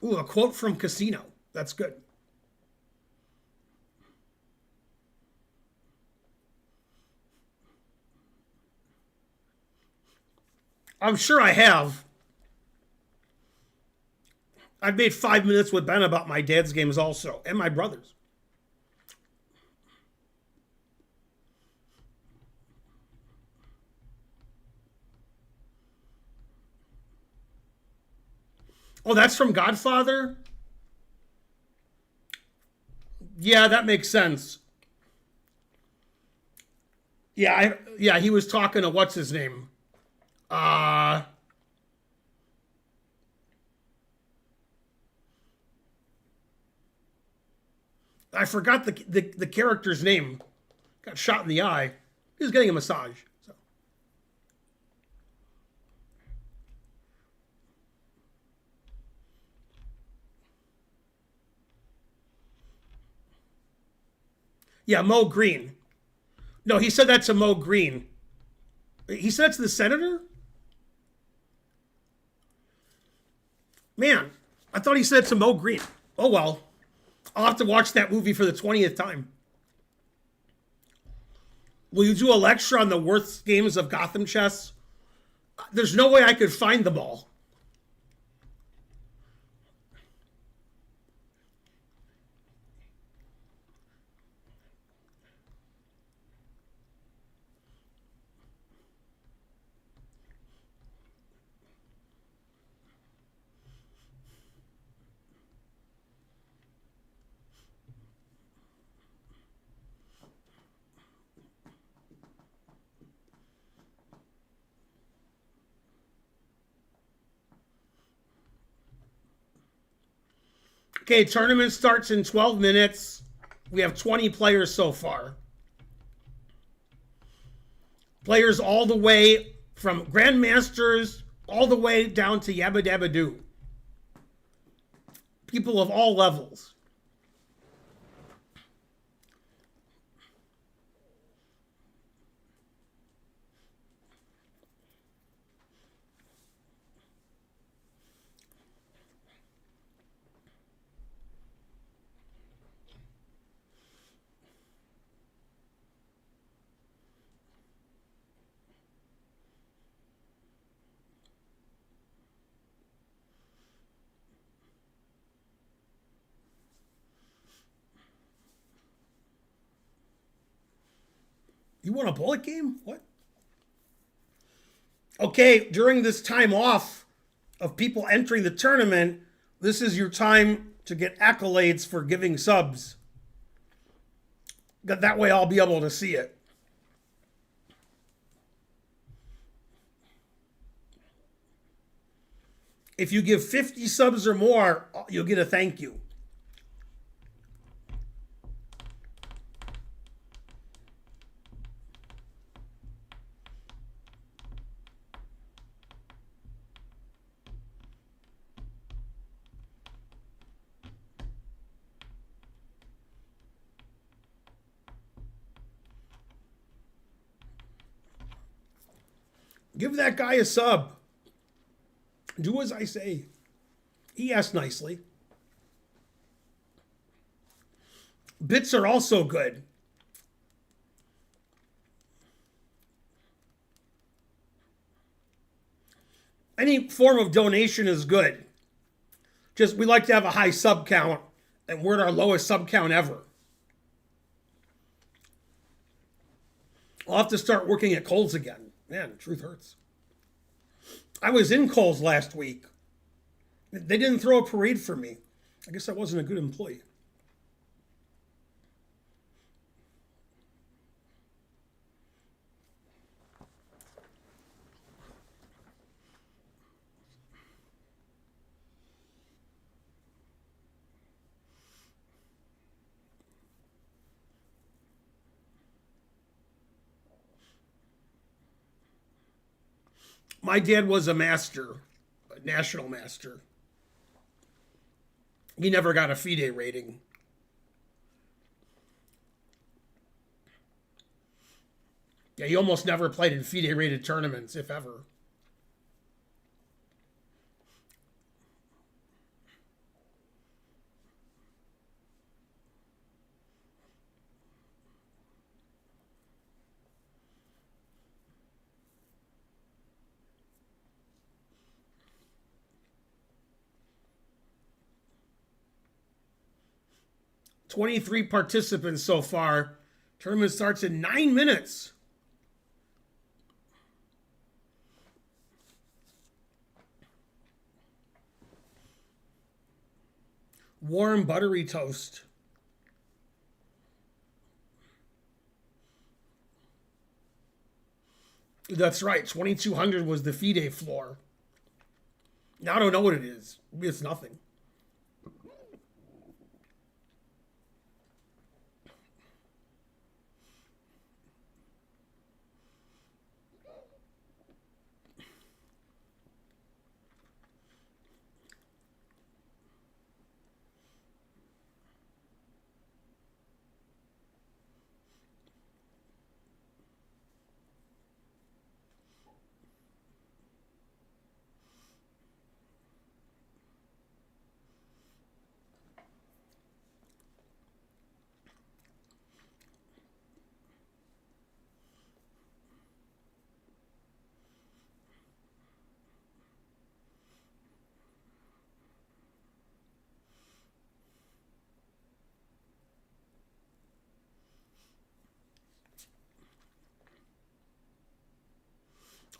Ooh, a quote from Casino. That's good. I'm sure I have. I've made 5 minutes with Ben about my dad's games also, and my brother's. Oh, that's from Godfather? Yeah, that makes sense. Yeah, he was talking to what's his name? Uh I forgot the character's name. Got shot in the eye. He was getting a massage. So. Yeah, Mo Green. No, he said that to Mo Green. He said it to the senator? Man, I thought he said it to Mo Green. Oh well. I'll have to watch that movie for the 20th time. Will you do a lecture on the worst games of Gotham chess? There's no way I could find them all. Okay, tournament starts in 12 minutes. We have 20 players so far. Players all the way from grandmasters all the way down to Yabba Dabba Doo. People of all levels. You want a bullet game? What? Okay, during this time off of people entering the tournament, this is your time to get accolades for giving subs. That way I'll be able to see it. If you give 50 subs or more, you'll get a thank you. Give that guy a sub. Do as I say. He asked nicely. Bits are also good. Any form of donation is good. Just we like to have a high sub count, and we're at our lowest sub count ever. I'll have to start working at Kohl's again. Man, the truth hurts. I was in Kohl's last week. They didn't throw a parade for me. I guess I wasn't a good employee. My dad was a master, a national master. He never got a FIDE rating. Yeah, he almost never played in FIDE rated tournaments, if ever. "23 participants so far. Tournament starts in 9 minutes. Warm buttery toast. That's right. 2200 was the FIDE floor. Now I don't know what it is. Maybe it's nothing.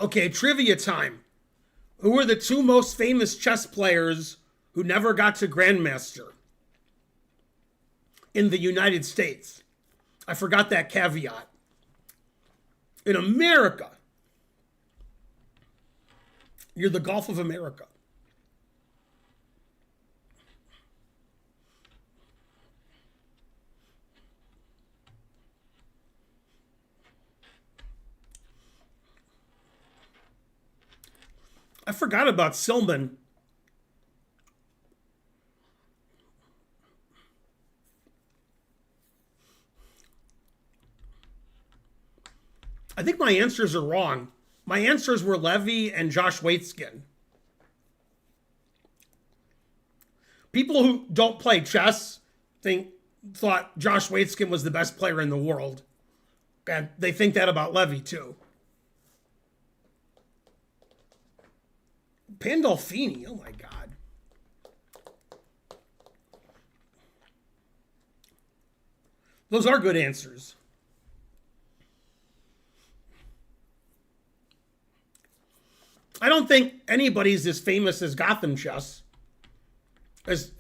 Okay, trivia time. Who were the two most famous chess players who never got to Grandmaster in the United States? I forgot that caveat. In America. You're the Gulf of America. I forgot about Silman. I think my answers are wrong. My answers were Levy and Josh Waitzkin. People who don't play chess thought Josh Waitzkin was the best player in the world. And they think that about Levy too. Pandolfini, oh my God. Those are good answers. I don't think anybody's as famous as Gotham Chess. As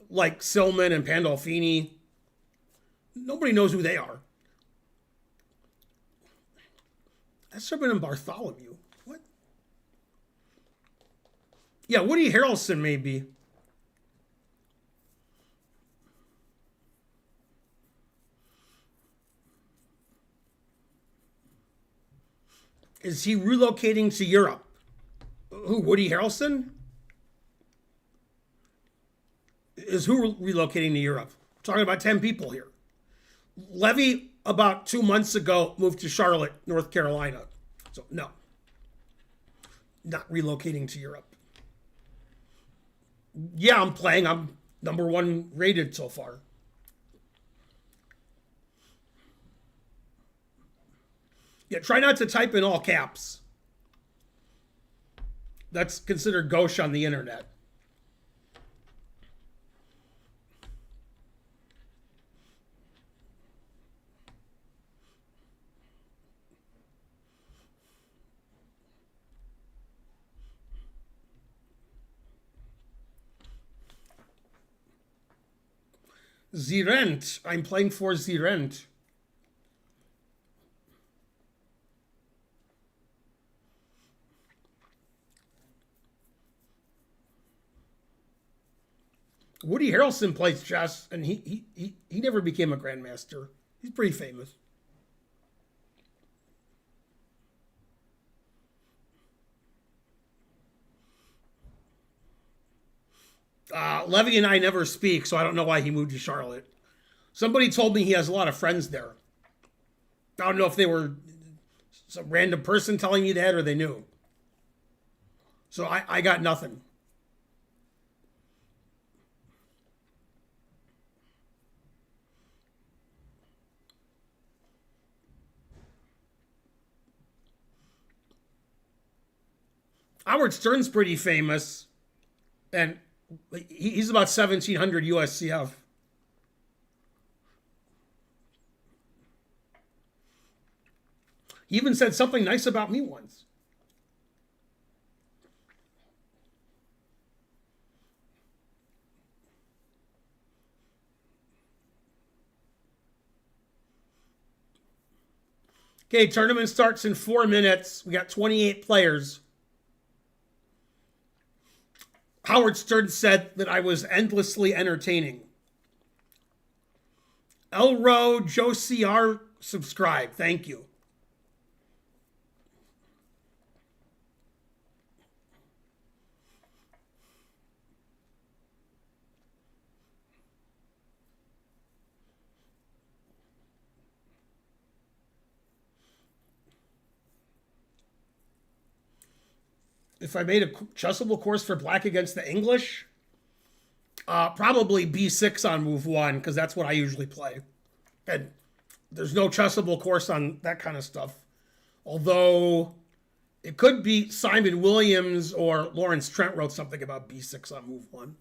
like Silman and Pandolfini. Nobody knows who they are. Esserman and Bartholomew. What? Yeah, Woody Harrelson maybe. Is he relocating to Europe? Who, Woody Harrelson? Is who relocating to Europe? We're talking about 10 people here. Levy, about 2 months ago, moved to Charlotte, North Carolina. So, no. not relocating to Europe. Yeah, I'm playing. I'm #1 rated so far. Yeah, try not to type in all caps. That's considered gauche on the internet. Zirent. I'm playing for Zirent. Woody Harrelson plays chess, and he never became a grandmaster. He's pretty famous. Levy and I never speak, so I don't know why he moved to Charlotte. Somebody told me he has a lot of friends there. I don't know if they were some random person telling me that or they knew. So I got nothing. Howard Stern's pretty famous, and he's about 1700 USCF. He even said something nice about me once. Okay, tournament starts in 4 minutes. We got 28 players. Howard Stern said that I was endlessly entertaining. Elro Joe CR subscribe. Thank you. If I made a chessable course for black against the English, probably b6 on move 1, because that's what I usually play. And there's no chessable course on that kind of stuff. Although it could be Simon Williams or Lawrence Trent wrote something about b6 on move 1.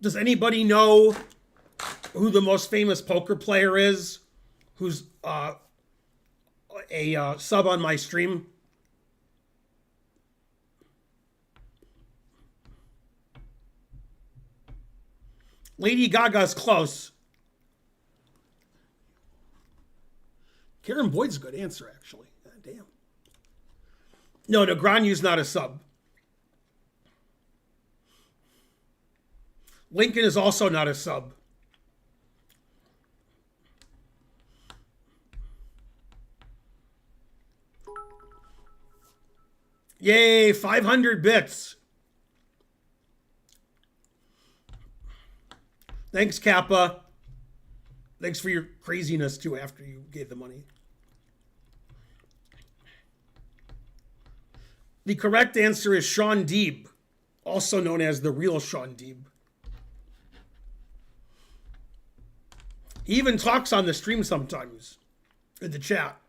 Does anybody know who the most famous poker player is who's a sub on my stream? Lady Gaga's close. Karen Boyd's a good answer, actually. God damn. No, Negranyu's not a sub. Lincoln is also not a sub. Yay, 500 bits. Thanks, Kappa. Thanks for your craziness, too, after you gave the money. The correct answer is Sean Deeb, also known as the real Sean Deeb. He even talks on the stream sometimes in the chat.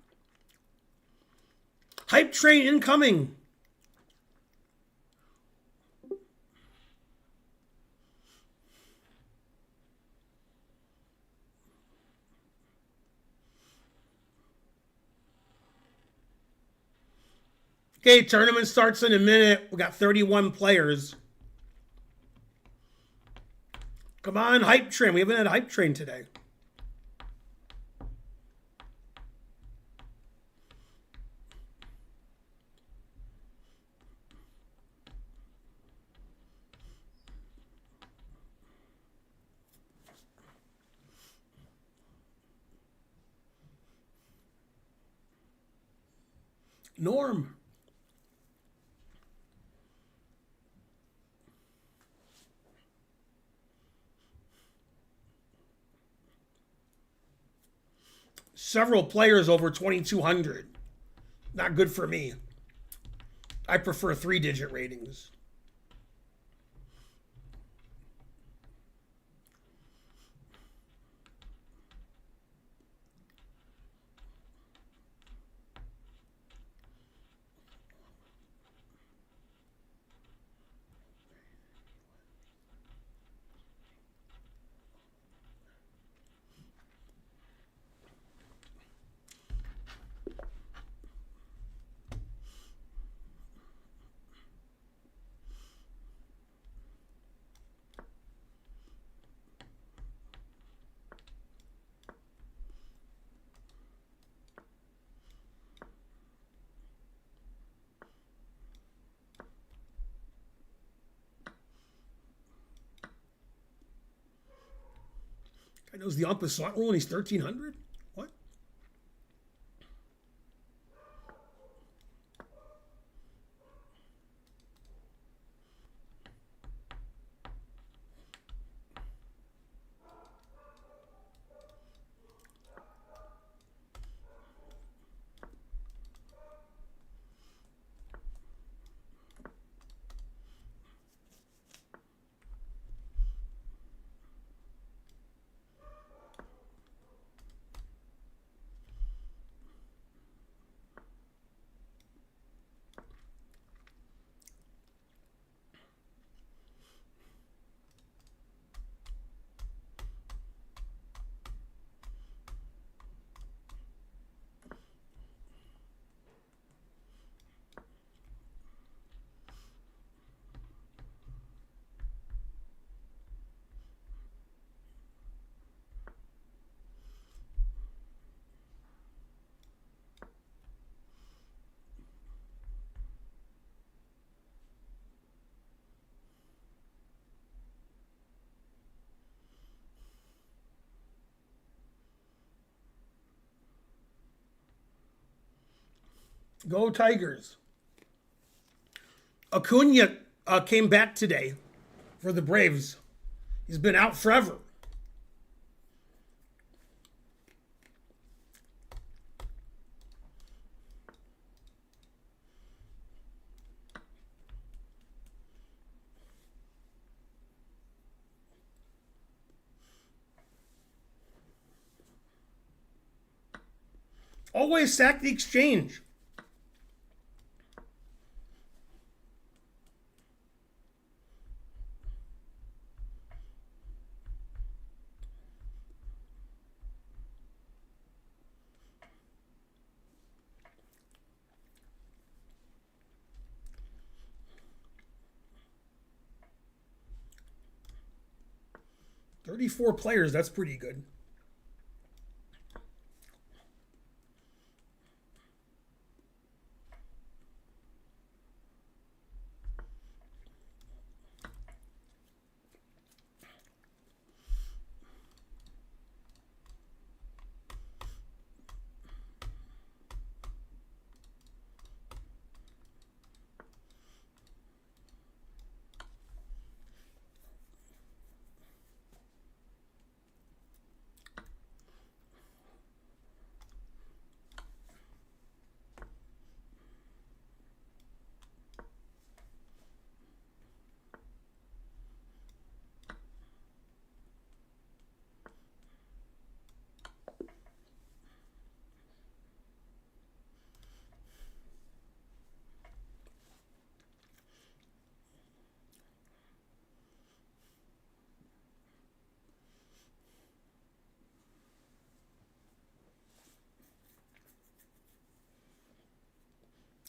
Hype train incoming. Okay, tournament starts in a minute. We got 31 players. Come on, hype train. We haven't had hype train today. Norm. Several players over 2,200. Not good for me. I prefer 3-digit ratings. Guy knows the ump is slot rule and he's 1,300? What? Go Tigers. Acuna came back today for the Braves. He's been out forever. Always sack the exchange. "34 players, that's pretty good."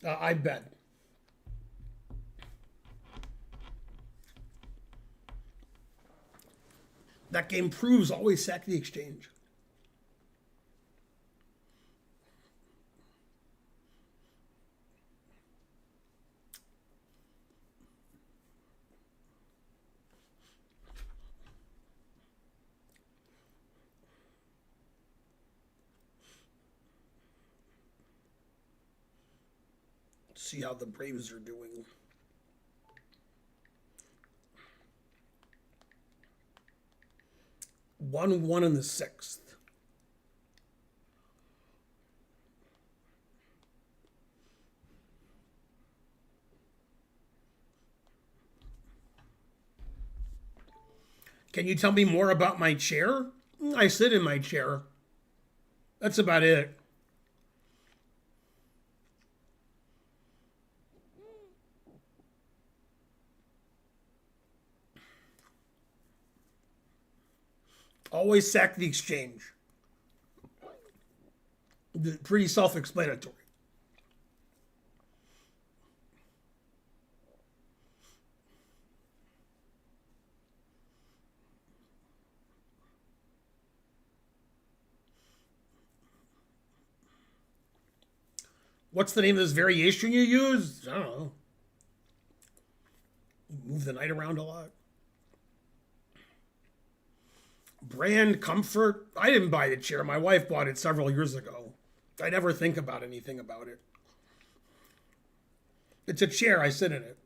I bet. That game proves always sack the exchange. See how the Braves are doing. One in the sixth. Can you tell me more about my chair? I sit in my chair. That's about it. Always sack the exchange. Pretty self explanatory. What's the name of this variation you use? I don't know. Move the knight around a lot. Brand comfort. I didn't buy the chair. My wife bought it several years ago. I never think about anything about it. It's a chair. I sit in it.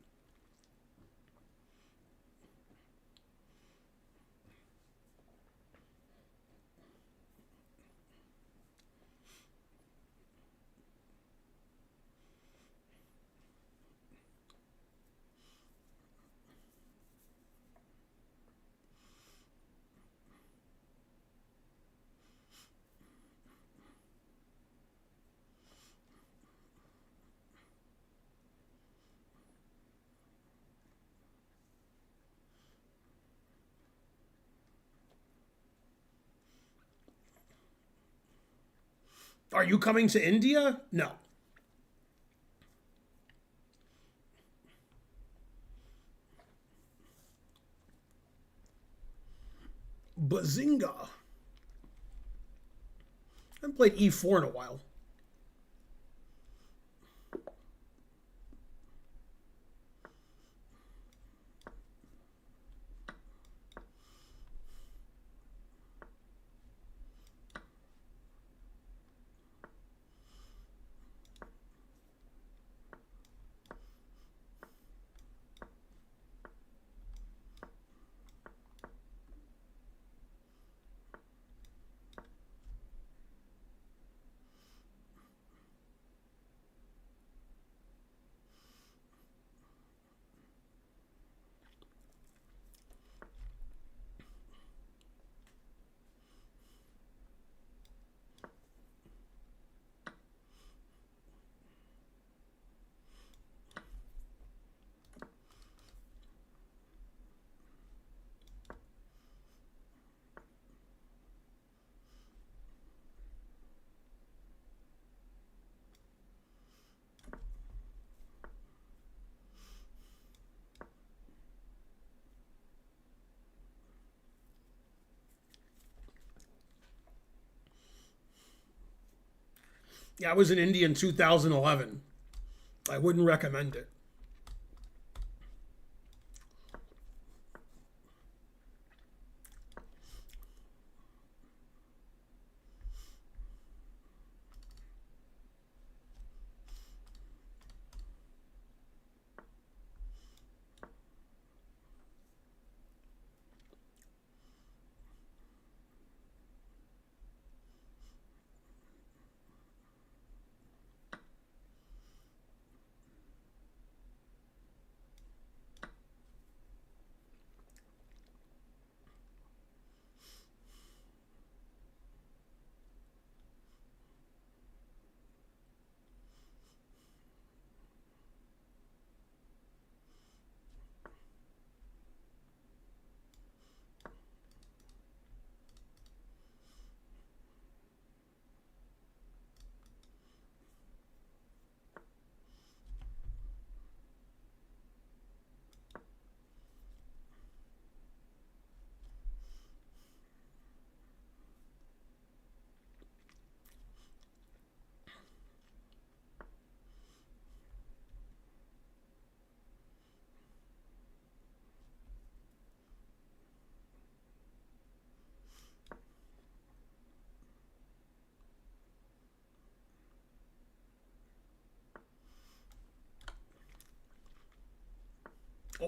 Are you coming to India? No. Bazinga. I haven't played E4 in a while. Yeah, I was in India in 2011. I wouldn't recommend it.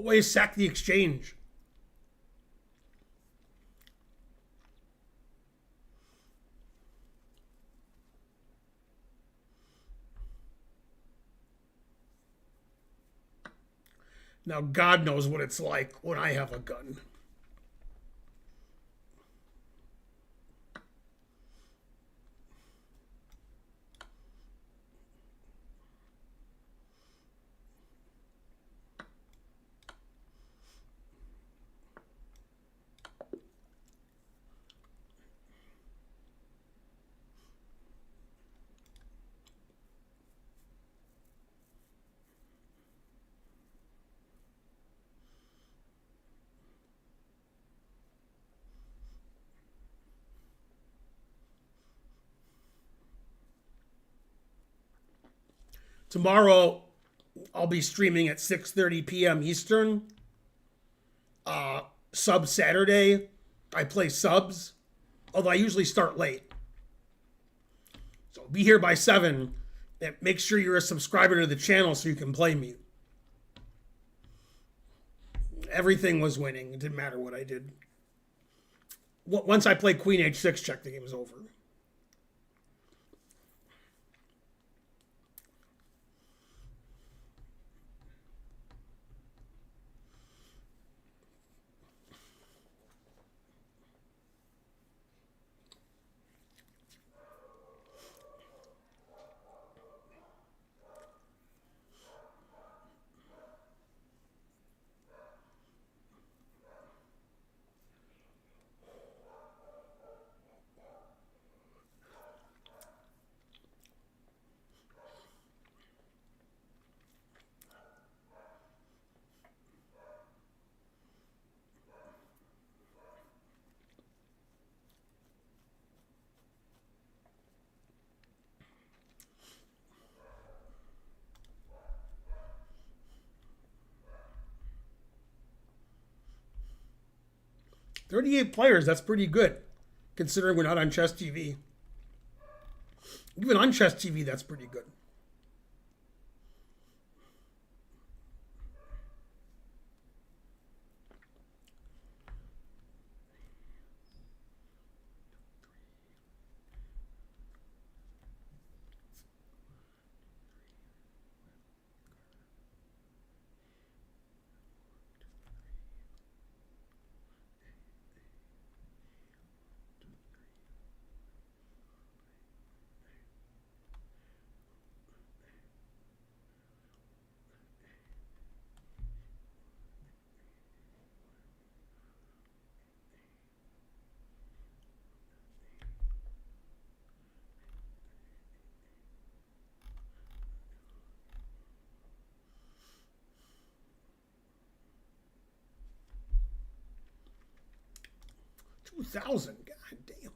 Always sack the exchange. Now, God knows what it's like when I have a gun. Tomorrow, I'll be streaming at 6:30 p.m. Eastern. Sub Saturday, I play subs, although I usually start late. So be here by 7. And make sure you're a subscriber to the channel so you can play me. Everything was winning. It didn't matter what I did. Once I played Queen H6 check, the game was over. "38 players, that's pretty good, considering we're not on Chess TV. Even on Chess TV, that's pretty good." $2,000, god damn.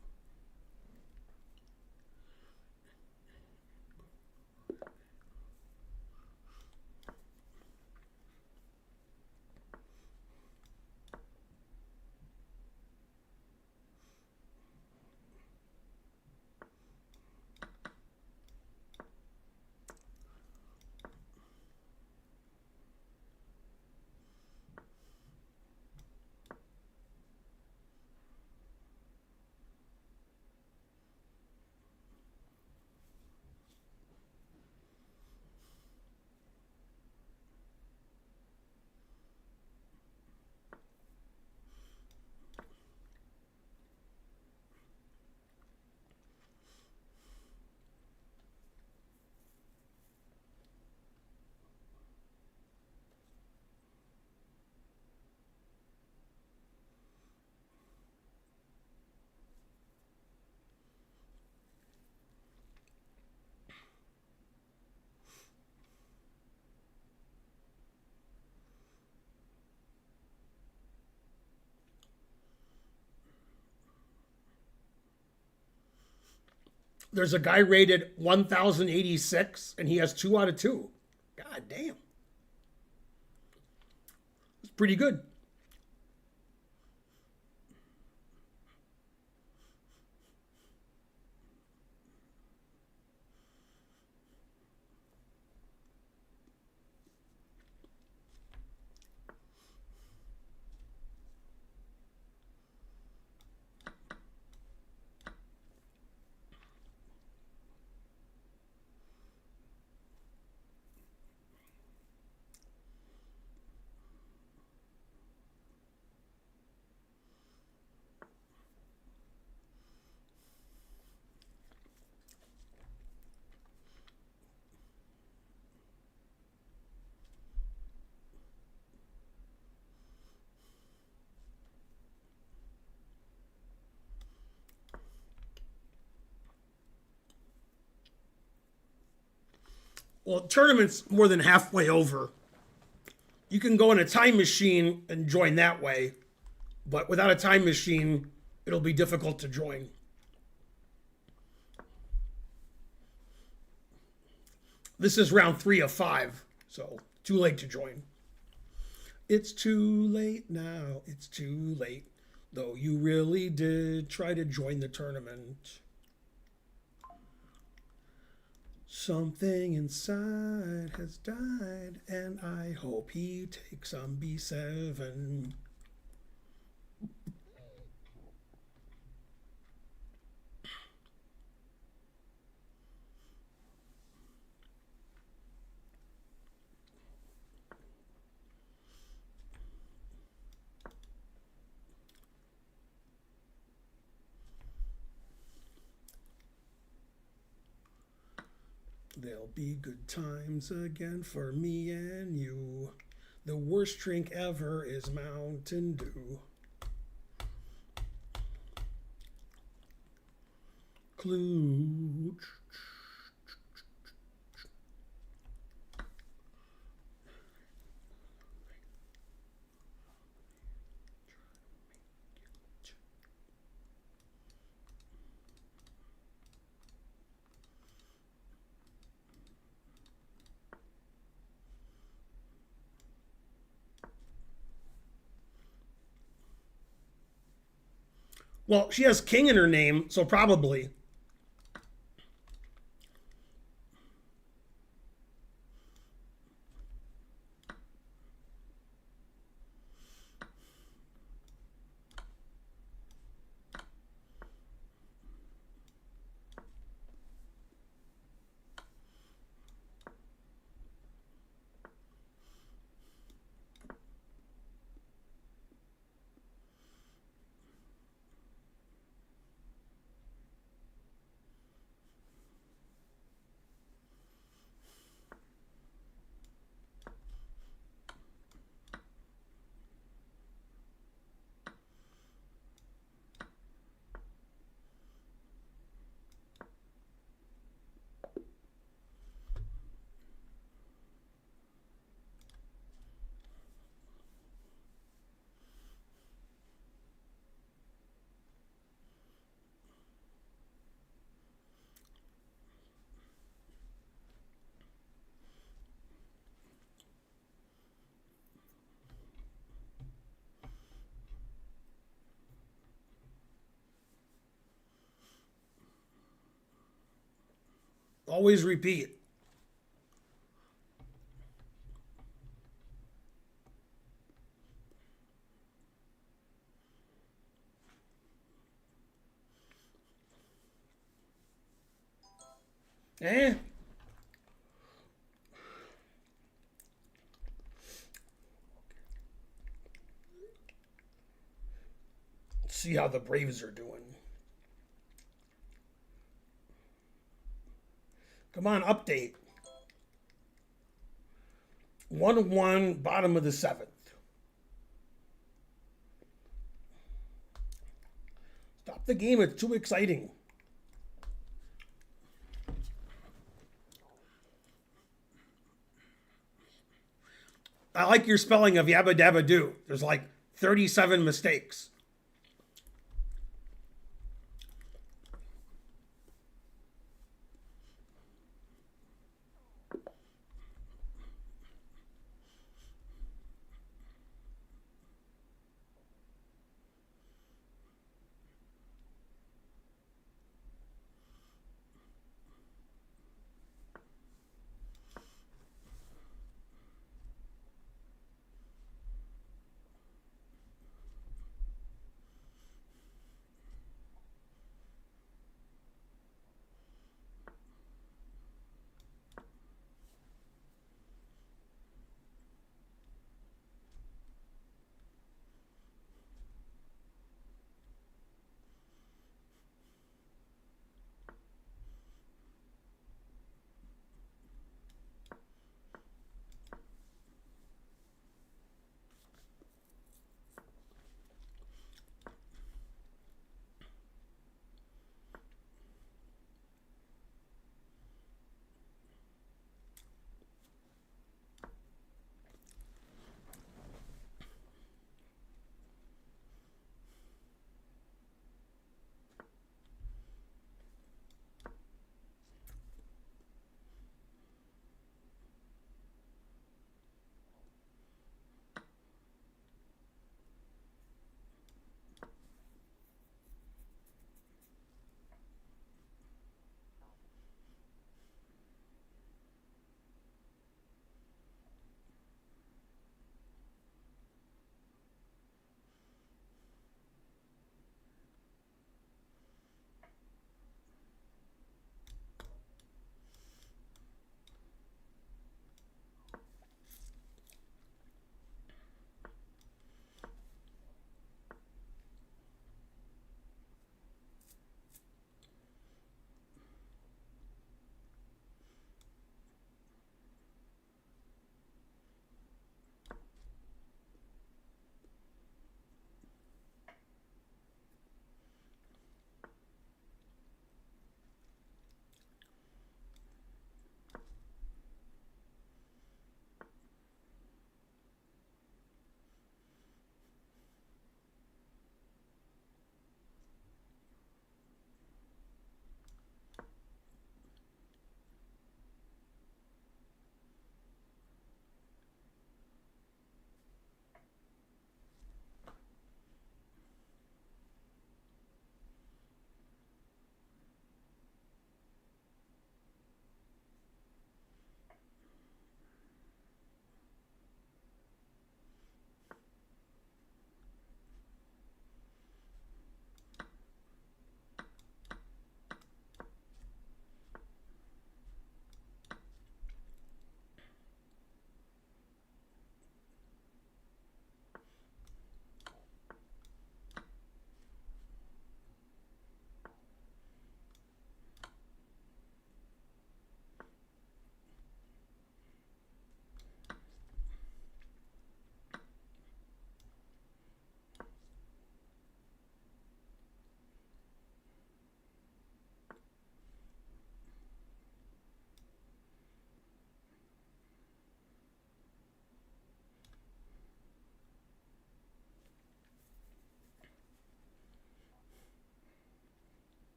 There's a guy rated 1,086, and he has 2 out of 2. God damn. It's pretty good. Well, tournament's more than halfway over. You can go in a time machine and join that way, but without a time machine, it'll be difficult to join. This is round 3 of 5, so too late to join. It's too late now, it's too late, though you really did try to join the tournament. Something inside has died, and I hope he takes some B7. There'll be good times again for me and you. The worst drink ever is Mountain Dew. Clue. Well, she has king in her name, so probably. Always repeat. Eh? Let's see how the Braves are doing. Come on, update. 1-1, bottom of the 7th. Stop the game, it's too exciting. I like your spelling of Yabba Dabba Doo. There's like 37 mistakes.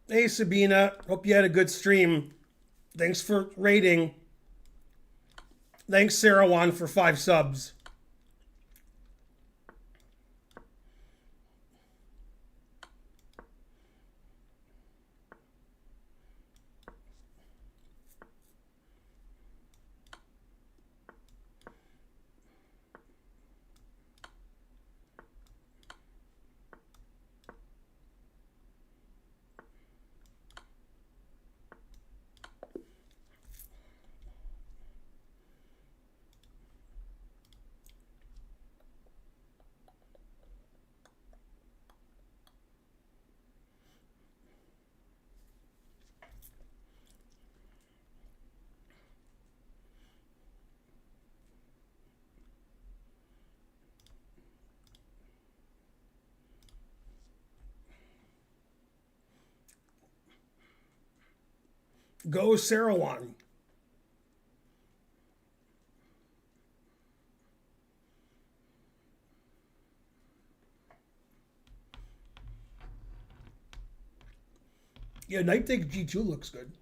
Hey, Sabina. Hope you had a good stream. Thanks for rating. Thanks, Sarah Wan, for 5 subs. Go, Sarah Wan. Yeah, Night Take G2 looks good.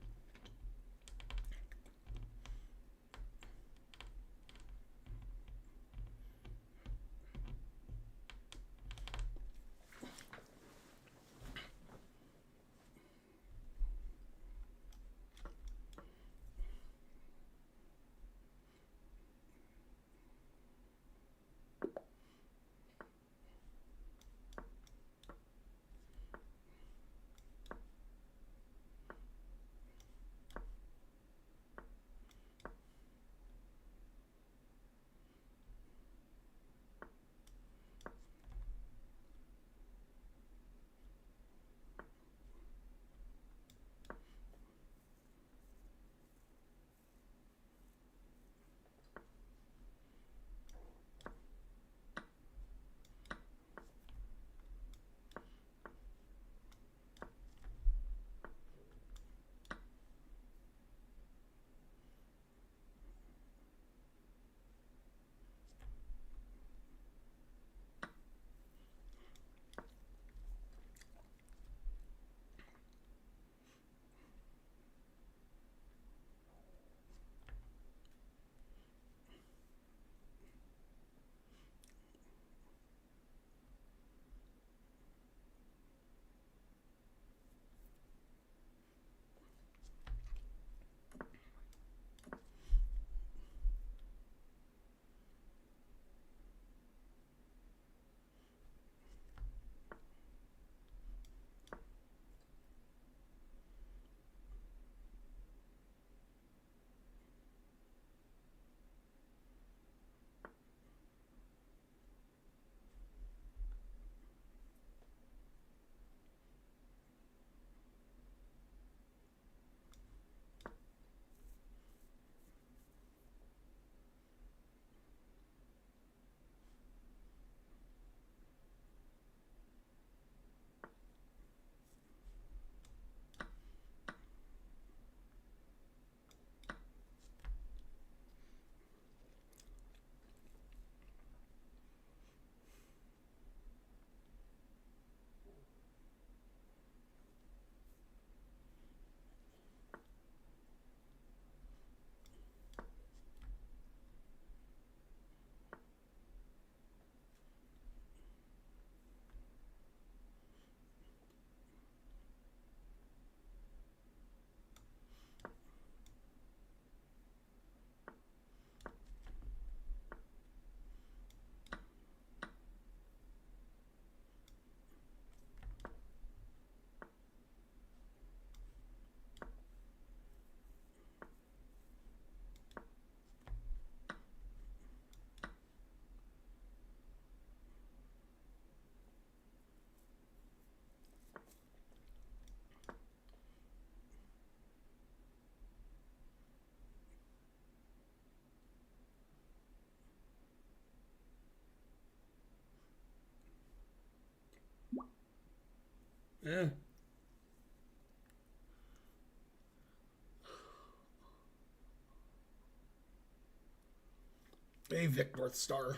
Yeah. Hey, Vic North Star.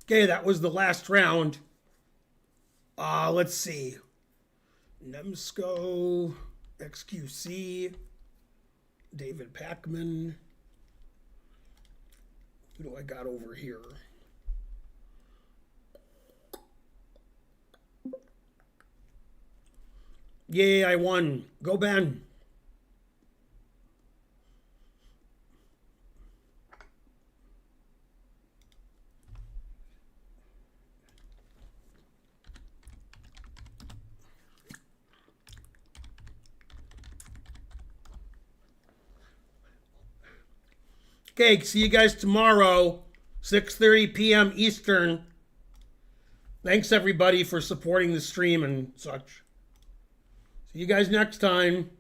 Okay, that was the last round. Let's see. Nemsco, XQC, David Packman. Who do I got over here? Yay, I won. Go, Ben. Okay, see you guys tomorrow, 6:30 p.m. Eastern. Thanks, everybody, for supporting the stream and such. See you guys next time.